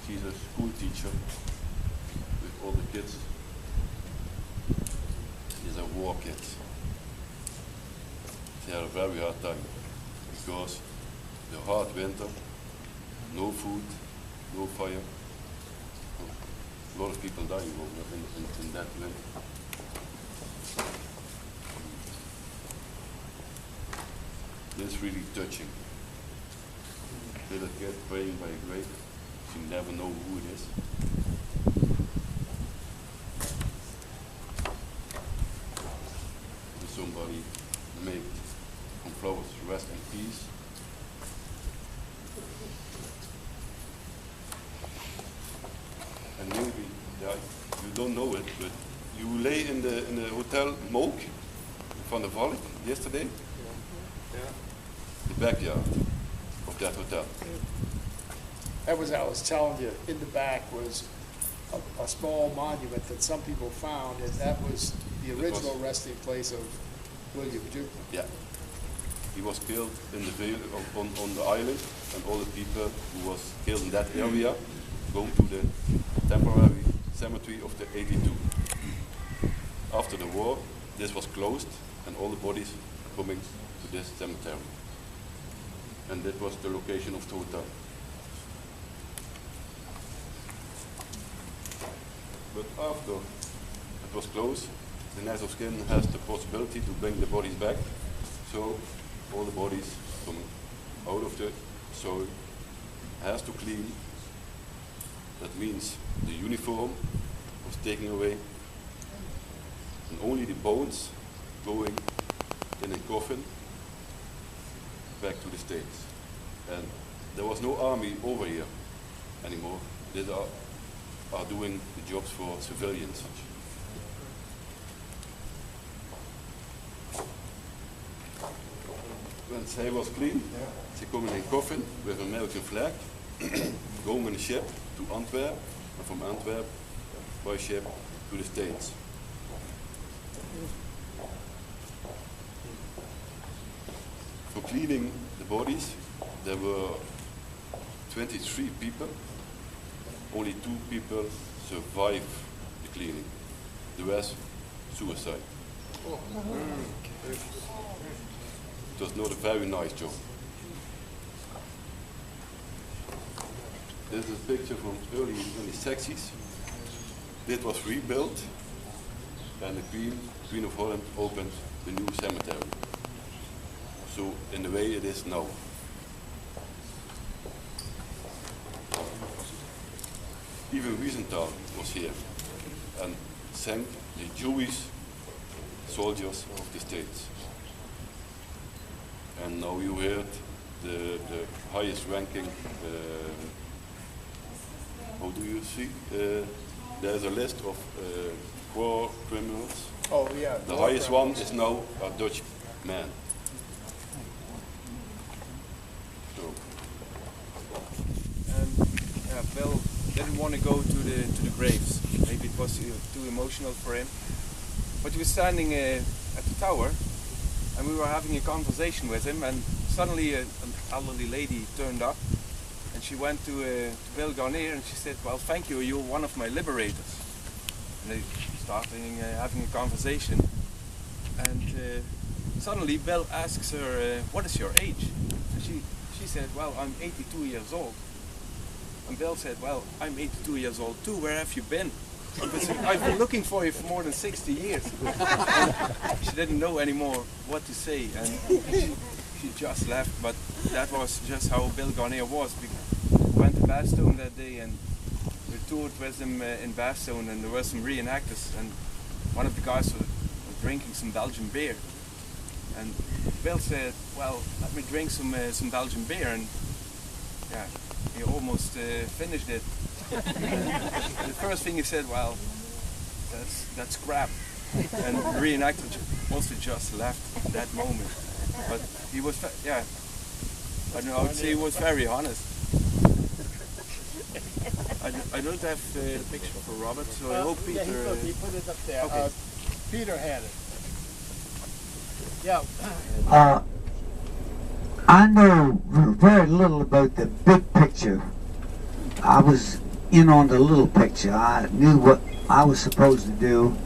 She's a school teacher with all the kids. These are war kids. They had a very hard time because the hard winter, no food, no fire. A lot of people dying in that winter. This is really touching. Little kid praying by a grave. You never know who it is. There's somebody made from flowers, rest in peace. And maybe, yeah, you don't know it, but you lay in the hotel Mook van der Valk yesterday. Yeah. The backyard of that hotel. That was, I was telling you, in the back was a small monument that some people found, and that was the original resting place of William Duke. Yeah. He was killed in the on the island, and all the people who was killed in that area go to the temporary cemetery of the 82. After the war, this was closed, and all the bodies coming to this cemetery. And that was the location of the hotel. But after it was closed, the Nest of Skin has the possibility to bring the bodies back. So all the bodies coming out of the soil has to clean. That means the uniform was taken away, and only the bones going in a coffin back to the States. And there was no army over here anymore. These are doing the jobs for civilians. When they was clean, they come in a coffin with an American flag, go in a ship to Antwerp, and from Antwerp by ship to the States. For cleaning the bodies, there were 23 people. Only 2 people survived the cleaning. The rest, suicide. It was not a very nice job. This is a picture from early 60s. This was rebuilt, and the Queen of Holland opened the new cemetery. So in the way it is now. Even Wiesenthal was here and thanked the Jewish soldiers of the States. And now you heard the highest ranking, how do you see? There's a list of war criminals. Oh, yeah. The highest one is now a Dutch man. So. Bill didn't want to go to the graves. Maybe it was too emotional for him. But he was standing at the tower, and we were having a conversation with him, and suddenly an elderly lady turned up, and she went to Bill Garnier, and she said, "Well, thank you, you're one of my liberators." And they started having a conversation, and suddenly Bill asks her, "What is your age?" And she said, "Well, I'm 82 years old." And Bill said, "Well, I'm 82 years old too, where have you been?" Because I've been looking for you for more than 60 years. And she didn't know anymore what to say, and she just left. But that was just how Bill Garnier was. We went to Bastogne that day, and we toured with him in Bastogne, and there were some reenactors, and one of the guys was drinking some Belgian beer. And Bill said, "Well, let me drink some Belgian beer," and yeah, he almost finished it. The first thing he said, "Well, that's crap," and the reenactor also just left at that moment. But he was, yeah, I don't know, I would say he was very honest. I don't have the picture for Robert, so I hope Peter... Yeah, he put it up there. Okay. Peter had it. Yeah. I know very little about the big picture. I was in on the little picture. I knew what I was supposed to do,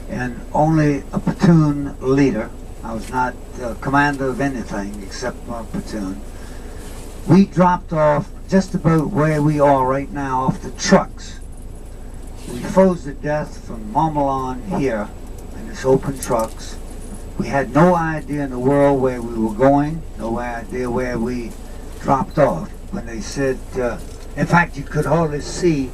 and only a platoon leader. I was not the commander of anything except my platoon. We dropped off just about where we are right now off the trucks. We froze to death from Montmelon here in this open trucks. We had no idea in the world where we were going, no idea where we dropped off. When they said, in fact, you could hardly see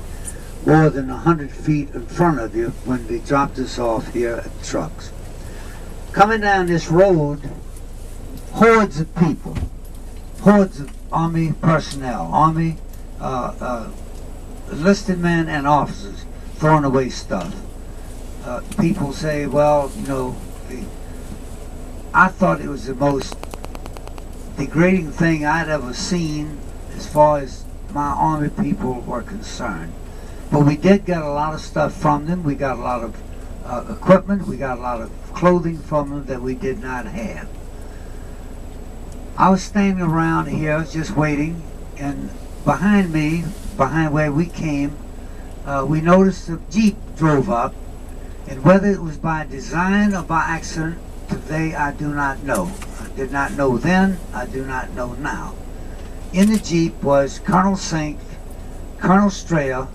more than 100 feet in front of you when they dropped us off here at the trucks. Coming down this road, hordes of people, hordes of Army personnel, Army enlisted men and officers throwing away stuff. People say, well, you know, I thought it was the most degrading thing I'd ever seen as far as my Army people were concerned. But we did get a lot of stuff from them. We got a lot of equipment. We got a lot of clothing from them that we did not have. I was standing around here just waiting, and behind me, behind where we came, we noticed a Jeep drove up, and whether it was by design or by accident, today I do not know. I did not know then, I do not know now. In the Jeep was Colonel Sink, Colonel Strayer,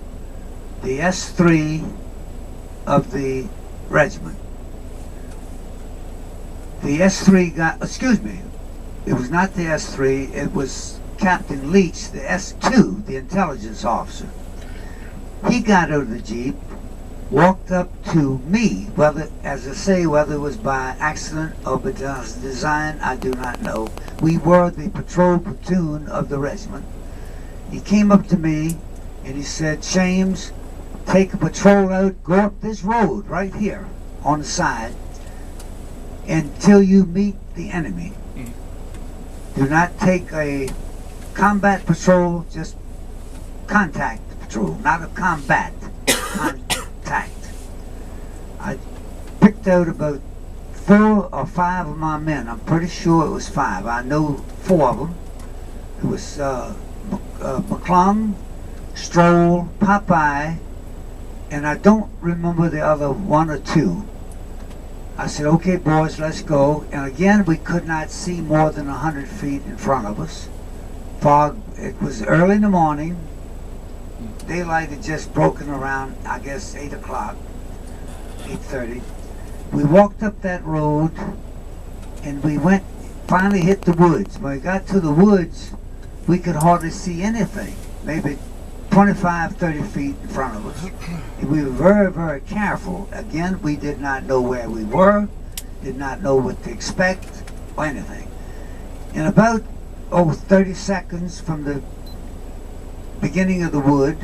the S3 of the regiment. The S3 got, excuse me, it was not the S3, it was Captain Leach, the S2, the intelligence officer. He got out of the Jeep, walked up to me, whether, as I say, whether it was by accident or by design, I do not know. We were the patrol platoon of the regiment. He came up to me and he said, "James, take a patrol out, go up this road right here on the side until you meet the enemy. Do not take a combat patrol, just contact patrol, not a combat, contact." I picked out about 4 or 5 of my men. I'm pretty sure it was 5. I know 4 of them. It was McClung, Stroll, Popeye, and I don't remember the other 1 or 2. I said, "Okay, boys, let's go." And again, we could not see more than 100 feet in front of us. Fog, it was early in the morning. Daylight had just broken around, I guess, 8 o'clock, 8:30. We walked up that road, and we finally hit the woods. When we got to the woods, we could hardly see anything, maybe 25, 30 feet in front of us. And we were very, very careful. Again, we did not know where we were, did not know what to expect or anything. And about 30 seconds from the beginning of the wood,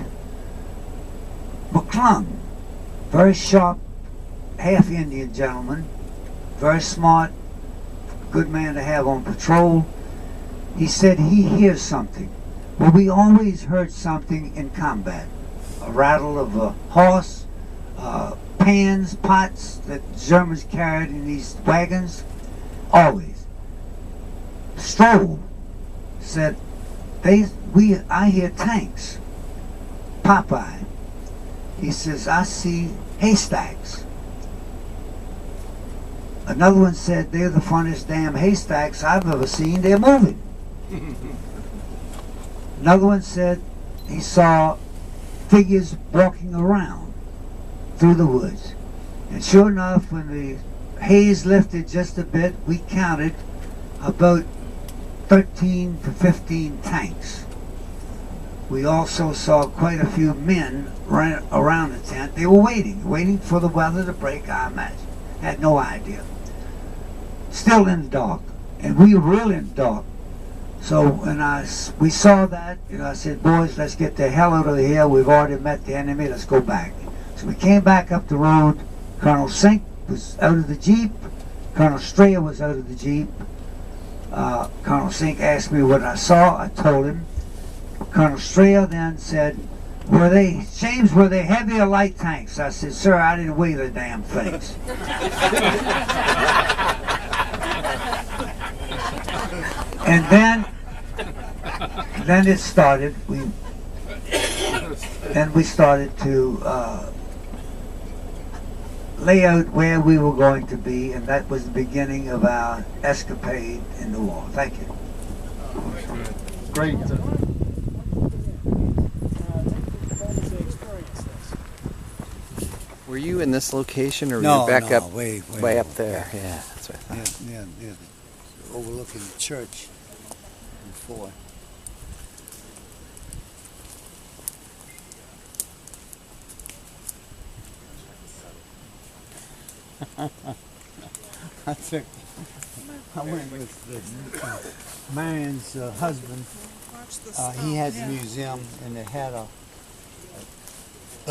McClung, very sharp, half Indian gentleman, very smart, good man to have on patrol. He said he hears something. Well, we always heard something in combat. A rattle of a horse, pans, pots that Germans carried in these wagons, always. Stroll said, I hear tanks. Popeye, he says, I see haystacks. Another one said, they're the funniest damn haystacks I've ever seen, they're moving. Another one said he saw figures walking around through the woods. And sure enough, when the haze lifted just a bit, we counted about 13 to 15 tanks. We also saw quite a few men running around the tent. They were waiting for the weather to break, I imagine. Had no idea. Still in the dark, and we were really in the dark. So when we saw that, I said, boys, let's get the hell out of here. We've already met the enemy. Let's go back. So we came back up the road. Colonel Sink was out of the Jeep. Colonel Strayer was out of the Jeep. Colonel Sink asked me what I saw. I told him. Colonel Strayer then said, James, were they heavy or light tanks? I said, sir, I didn't weigh the damn things. And then it started. We started to lay out where we were going to be, and that was the beginning of our escapade in the war. Thank you. Great. Were you in this location, or were No, you back up way up there? Yeah, that's what I thought. Yeah, overlooking the church before. I went with Marion's husband. He had the museum, and they had a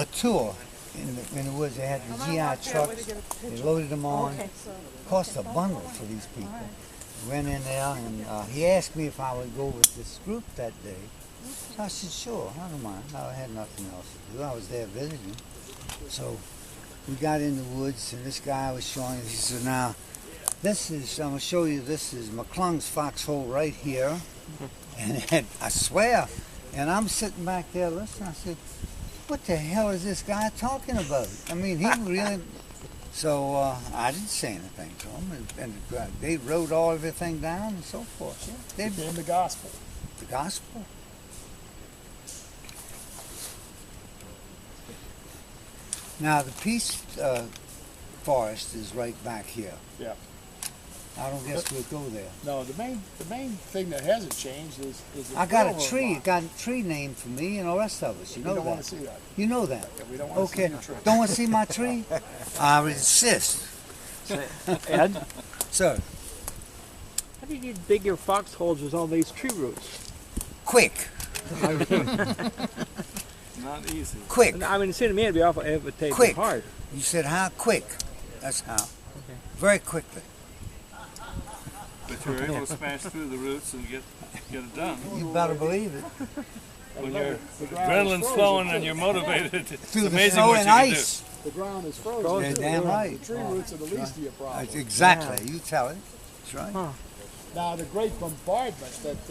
tour in the woods. They had the GI trucks. They loaded them on. Cost a bundle for these people. Went in there, and he asked me if I would go with this group that day. So I said, sure, I don't mind. I had nothing else to do. I was there visiting. So we got in the woods, and this guy was showing, he said, now, I'm going to show you, this is McClung's foxhole right here. And I swear, and I'm sitting back there listening. I said, what the hell is this guy talking about? I mean, he really... So I didn't say anything to them, and they wrote everything down and so forth. Yeah. They became the gospel. The gospel. Now the Peace Forest is right back here. Yeah. I don't guess we'll go there. No, the main thing that hasn't changed is I got a tree. Got a tree named for me and the rest of us. You know that. We don't want to see that. You know that. Yeah, we don't want to see your tree. Don't want to see my tree? I insist. Ed? Sir. How do you get bigger foxholes with all these tree roots? Quick. Not easy. Quick. I mean, it seemed to me it'd be awful. It would take quick. hard. You said how? Quick. That's how. Okay. Very quickly. But you're able to smash through the roots and get it done. You better believe it. When your adrenaline's flowing and you're motivated, it's through amazing the snow what and you can ice. The ground is frozen. You're damn right. The tree roots are the least of your problems. Exactly. You tell it. That's right. Huh. Now, the great bombardment that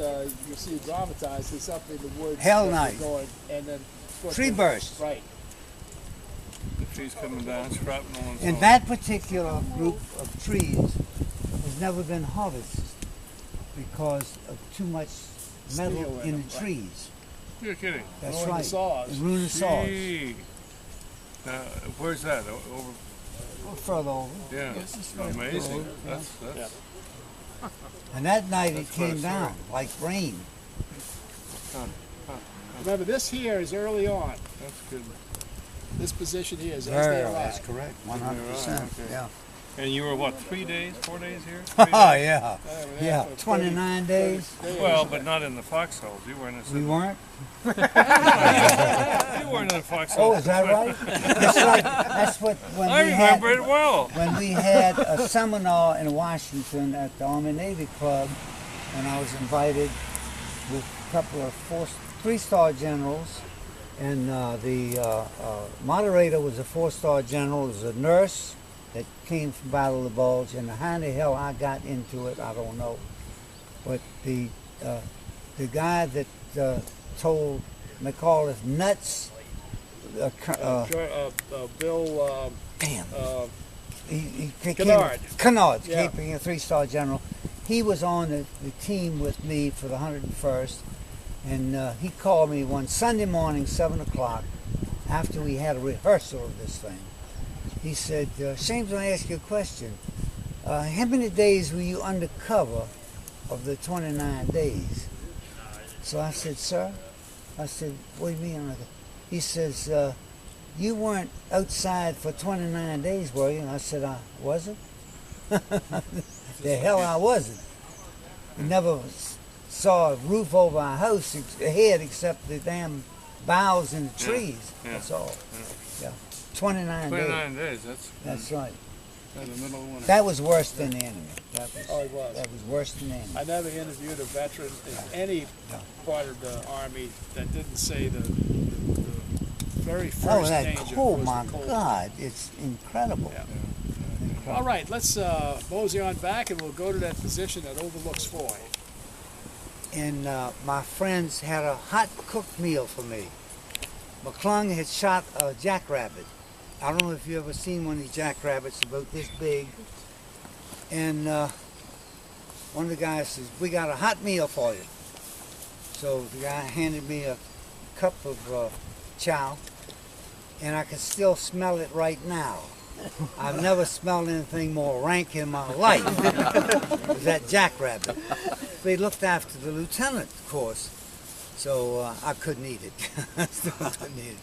you see dramatized is up in the woods. Hell night. And then tree burst. Right. The trees coming down, shrapnel and so And on. that particular group of trees has never been harvested because of too much metal in the trees. You're kidding. That's Ruin right. the saws. And ruin the saws. Gee. Where's that? Over? Further over. Yeah. Amazing. That's. And that night it That's came down like rain. Remember, this here is early on. That's good. This position here is as they arrive. That's correct. 100%. Okay. Yeah. And you were what, 3 days, 4 days here? Oh, 3 days? yeah. Yeah, 29 days. Well, but not in the foxholes. You weren't in We weren't? You weren't in the foxhole. Oh, is that right? That's right. That's what when I we remember had, it well. When we had a seminar in Washington at the Army Navy Club, and I was invited with a couple of 3-star generals, and the moderator was a 4-star general. It was a nurse that came from Battle of the Bulge, and how the hell I got into it, I don't know. But the guy that told McAuliffe nuts. Bill. Damn. He Kennard. Kennard, Yeah. being a 3-star general. He was on the team with me for the 101st, and he called me one Sunday morning, 7 o'clock, after we had a rehearsal of this thing. He said, Shames, I ask you a question. How many days were you undercover of the 29 days? So I said, sir, I said, what do you mean? He says, you weren't outside for 29 days, were you? And I said, I wasn't. The hell I wasn't. We never saw a roof over our house ahead except the damn boughs and the trees. Yeah. That's all. Yeah. 29 days. 29 days, That's right. In the middle of winter. That was worse than the enemy. That was worse than the enemy. I never interviewed a veteran in any part of the Army that didn't say the very first Oh, that danger cold, was my the cold. God, it's incredible. All right, let's mosey on back and we'll go to that position that overlooks Foy. And my friends had a hot cooked meal for me. McClung had shot a jackrabbit. I don't know if you ever seen one of these jackrabbits about this big. And one of the guys says, we got a hot meal for you. So the guy handed me a cup of chow, and I can still smell it right now. I've never smelled anything more rank in my life. It was that jackrabbit. They looked after the lieutenant, of course, so I couldn't eat it. I still couldn't eat it.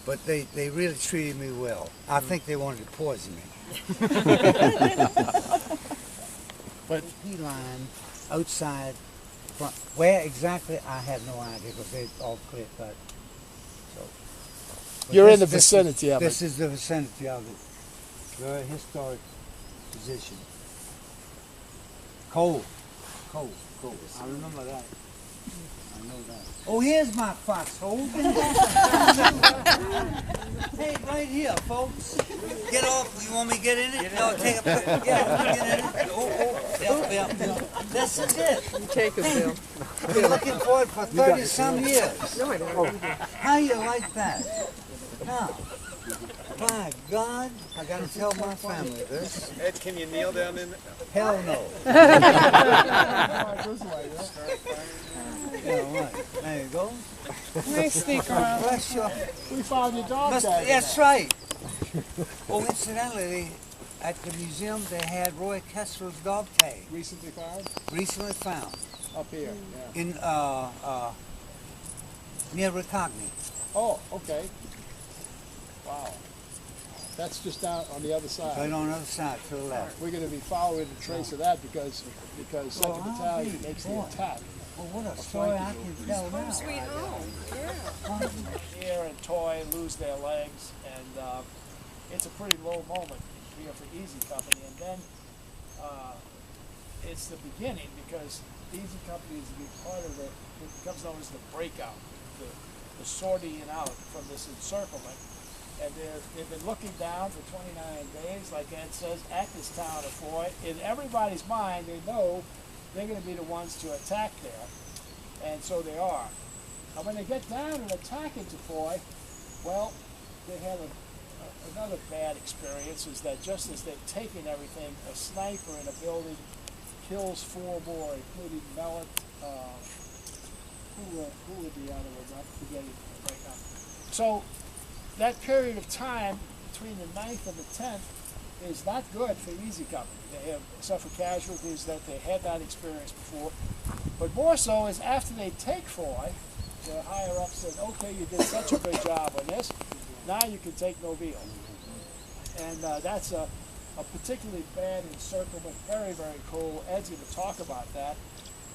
But they really treated me well. I think they wanted to poison me. But he line outside front. Where exactly, I have no idea because they're all clear cut. So, You're in the vicinity of it. This is the vicinity of it. Very historic position. Cold. I remember that. I know that. Oh, here's my foxhole. Hey, right here, folks. Get off. You want me to get in it? No, take a picture. Get in it. Yep. This is it. You take it, Bill. Been looking for it for 30-some years. No, I don't. How you like that? Now, my God, I got to tell my family this. Ed, can you kneel down in? Hell no. There you go. Nice sneak around. Bless you. We found your dog tag. That's right. Oh, incidentally, at the museum they had Roy Kessler's dog tag. Recently found? Recently found. Up here, yeah. In near Recogny. Oh, okay. Wow. That's just down on the other side. Right on the other side, to the left. We're going to be following the trace of that because 2nd Battalion makes the attack. Well, what a story I can tell now. Sweet home. Yeah. Ear and Toy lose their legs, and it's a pretty low moment here for Easy Company. And then it's the beginning because Easy Company is a big part of it becomes known as the breakout, the sorting out from this encirclement. And they've been looking down for 29 days, like Ed says, at this town of Foy. In everybody's mind, they know they're going to be the ones to attack there, and so they are. And when they get down and attack into Foy, well, they have another bad experience, is that just as they've taken everything, a sniper in a building kills 4 more, including Mellon. Who would the other ones? I'm forgetting right now. So that period of time between the 9th and the 10th is not good for Easy Company. They have suffered casualties that they had not experienced before. But more so is after they take Foy, the higher up says, okay, you did such a good job on this, now you can take Mobile. And that's a a particularly bad encirclement, very, very cool. Ed's going to talk about that.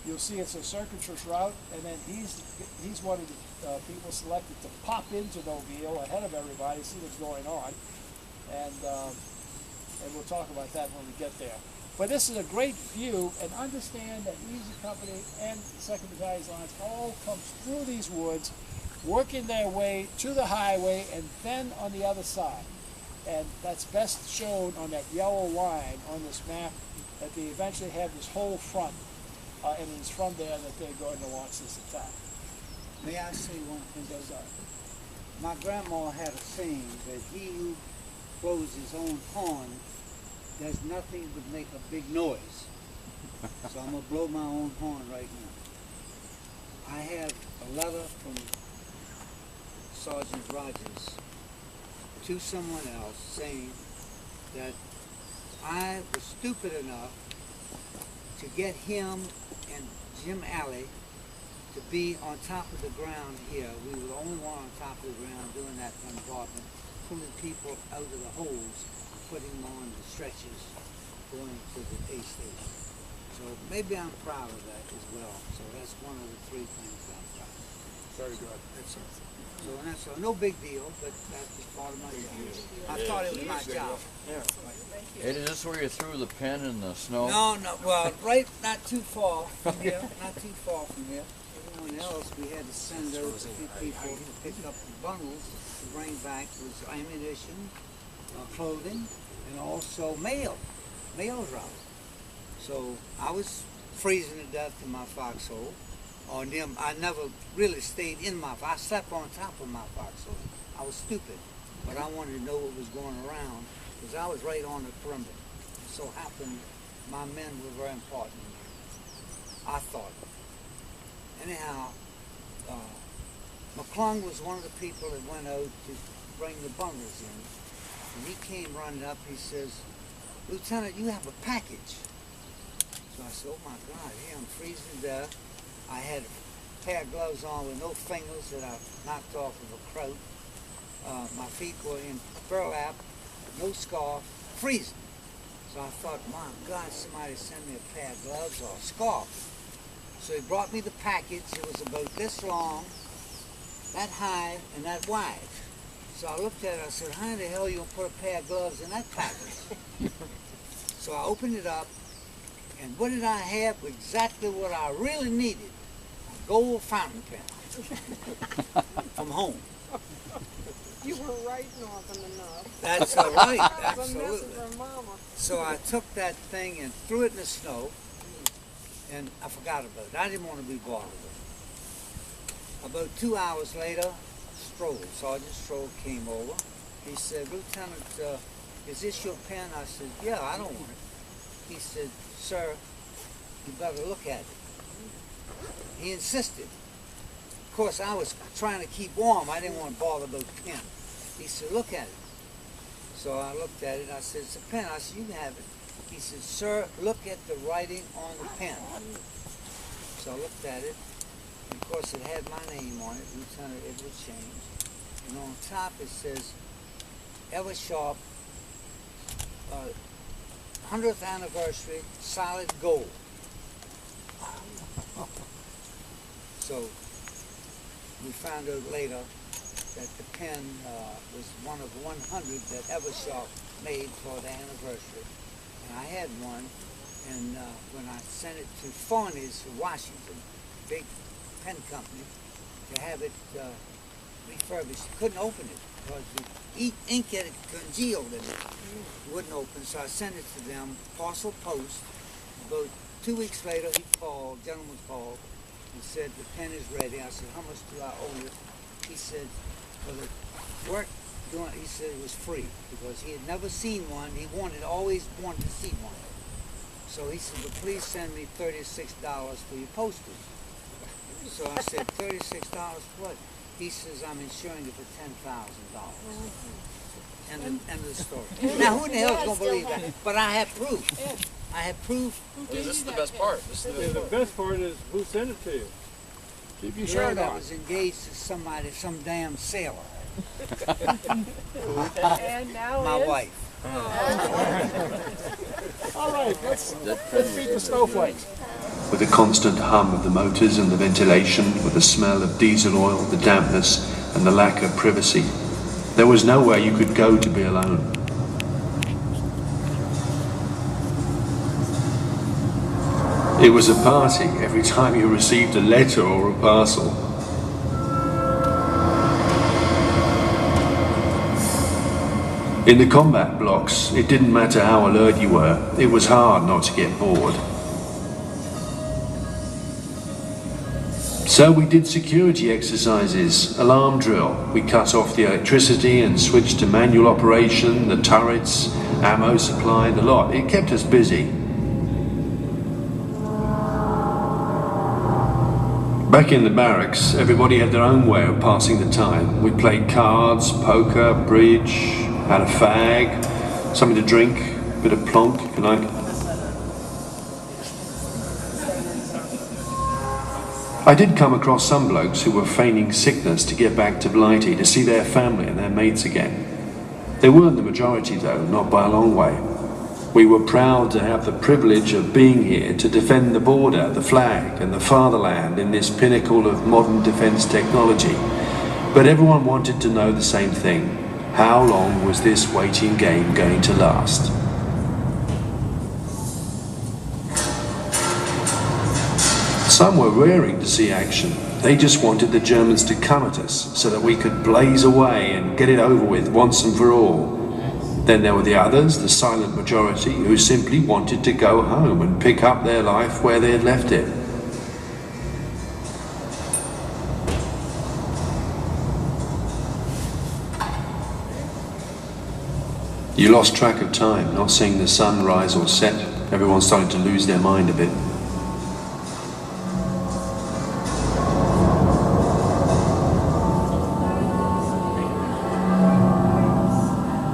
You'll see it's a circuitous route, and then he's one of the people selected to pop into Mobile ahead of everybody, see what's going on, and we'll talk about that when we get there. But this is a great view, and understand that Easy Company and the 2nd Battalion's lines all comes through these woods, working their way to the highway, and then on the other side. And that's best shown on that yellow line on this map, that they eventually have this whole front. And it's from there that they're going to launch this attack. May I say one thing? My grandma had a saying that he who blows his own horn does nothing but make a big noise. So I'm going to blow my own horn right now. I have a letter from Sergeant Rogers to someone else saying that I was stupid enough to get him and Jim Alley to be on top of the ground here. We were the only one on top of the ground doing that bombardment, pulling people out of the holes, putting them on the stretchers, going to the aid station. So maybe I'm proud of that as well. So that's one of the 3 things I'm proud of. Very good. That's it. So that's no big deal, but that's just part of my job. I thought it was my job. Yeah. Hey, is this where you threw the pen in the snow? No, well, right, not too far from here, not too far from here. Everyone else, we had to send out a few people to pick up the bundles to bring back was ammunition, clothing, and also mail route. So I was freezing to death in my foxhole. I never really stayed in I slept on top of my foxhole. I was stupid, but I wanted to know what was going around because I was right on the perimeter. It so happened my men were very important to me. I thought. Anyhow, McClung was one of the people that went out to bring the bundles in. And he came running up, he says, "Lieutenant, you have a package." So I said, "Oh my God, hey, I'm freezing to death." I had a pair of gloves on with no fingers that I knocked off of a kraut. My feet were in burlap, no scarf, freezing. So I thought, my God, somebody send me a pair of gloves or a scarf. So he brought me the package. It was about this long, that high, and that wide. So I looked at it, I said, how in the hell are you going to put a pair of gloves in that package? So I opened it up, and what did I have? Exactly what I really needed. A gold fountain pen from home. You were right, Northern enough. That's right, That was a absolutely. message from Mama. So I took that thing and threw it in the snow, and I forgot about it. I didn't want to be bothered with it. About 2 hours later, Sergeant Stroll came over. He said, "Lieutenant, is this your pen?" I said, "Yeah, I don't want it." He said, "Sir, you better look at it." He insisted. Of course, I was trying to keep warm. I didn't want to bother about the pen. He said, "Look at it." So I looked at it. I said, "It's a pen." I said, "You can have it." He said, "Sir, look at the writing on the pen." So I looked at it. And of course, it had my name on it, Lieutenant Edward James. And on top it says, "Ever Sharp, 100th anniversary, solid gold." So we found out later that the pen was one of 100 that Eversharp made for the anniversary. And I had one, and when I sent it to Farney's in Washington, big pen company, to have it refurbished, couldn't open it because the ink had congealed in it. It wouldn't open, so I sent it to them, parcel post. About 2 weeks later, he called, gentleman called, and said, "The pen is ready." I said, "How much do I owe you?" He said, "For the work doing," he said it was free because he had never seen one. He always wanted to see one. So he said, "But please send me $36 for your postage." So I said, $36 for what? He says, "I'm insuring it for $10,000. End of the story. Now, who in the hell is going to believe that? But I have proof. I have proof. This is the best part. The best part is who sent it to you. Keep your The shirt girl that on. was engaged to somebody, some damn sailor. And now My is? wife. All right, let's beat the snowflakes. With the constant hum of the motors and the ventilation, with the smell of diesel oil, the dampness, and the lack of privacy, there was nowhere you could go to be alone. It was a party every time you received a letter or a parcel. In the combat blocks, it didn't matter how alert you were, it was hard not to get bored. So we did security exercises, alarm drill. We cut off the electricity and switched to manual operation, the turrets, ammo supply, the lot. It kept us busy. Back in the barracks, everybody had their own way of passing the time. We played cards, poker, bridge, had a fag, something to drink, a bit of plonk, if you like. I did come across some blokes who were feigning sickness to get back to Blighty to see their family and their mates again. They weren't the majority though, not by a long way. We were proud to have the privilege of being here to defend the border, the flag and the fatherland in this pinnacle of modern defence technology. But everyone wanted to know the same thing. How long was this waiting game going to last? Some were raring to see action. They just wanted the Germans to come at us so that we could blaze away and get it over with once and for all. Then there were the others, the silent majority, who simply wanted to go home and pick up their life where they had left it. You lost track of time, not seeing the sun rise or set. Everyone started to lose their mind a bit.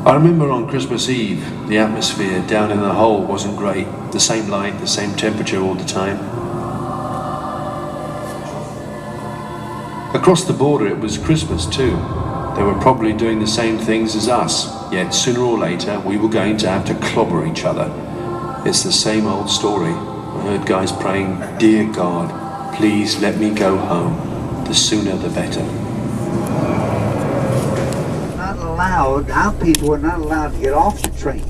I remember on Christmas Eve, the atmosphere down in the hole wasn't great. The same light, the same temperature all the time. Across the border it was Christmas too. They were probably doing the same things as us, yet sooner or later we were going to have to clobber each other. It's the same old story. I heard guys praying, "Dear God, please let me go home. The sooner the better." Our people were not allowed to get off the train.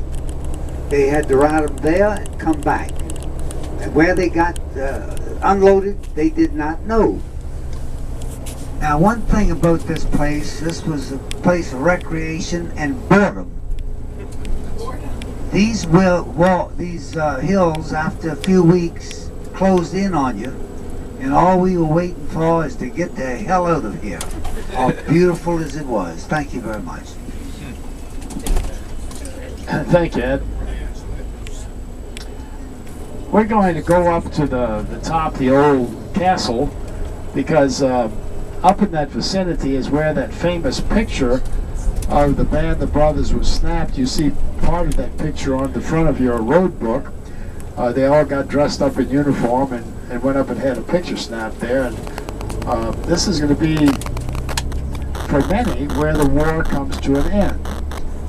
They had to ride them there and come back. And where they got unloaded, they did not know. Now, one thing about this place, this was a place of recreation and boredom. These hills, after a few weeks, closed in on you, and all we were waiting for is to get the hell out of here. How beautiful as it was. Thank you very much. Thank you, Ed. We're going to go up to the top of the old castle because up in that vicinity is where that famous picture of the band the Brothers was snapped. You see part of that picture on the front of your road book. They all got dressed up in uniform and went up and had a picture snapped there. And this is going to be, for many, where the war comes to an end.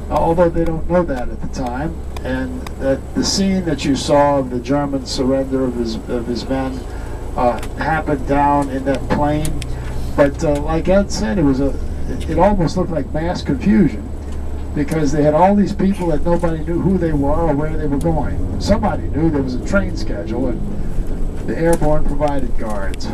Although they don't know that at the time, and that the scene that you saw of the German surrender of his men happened down in that plain. But like Ed said, it almost looked like mass confusion because they had all these people that nobody knew who they were or where they were going. Somebody knew there was a train schedule, and the airborne provided guards.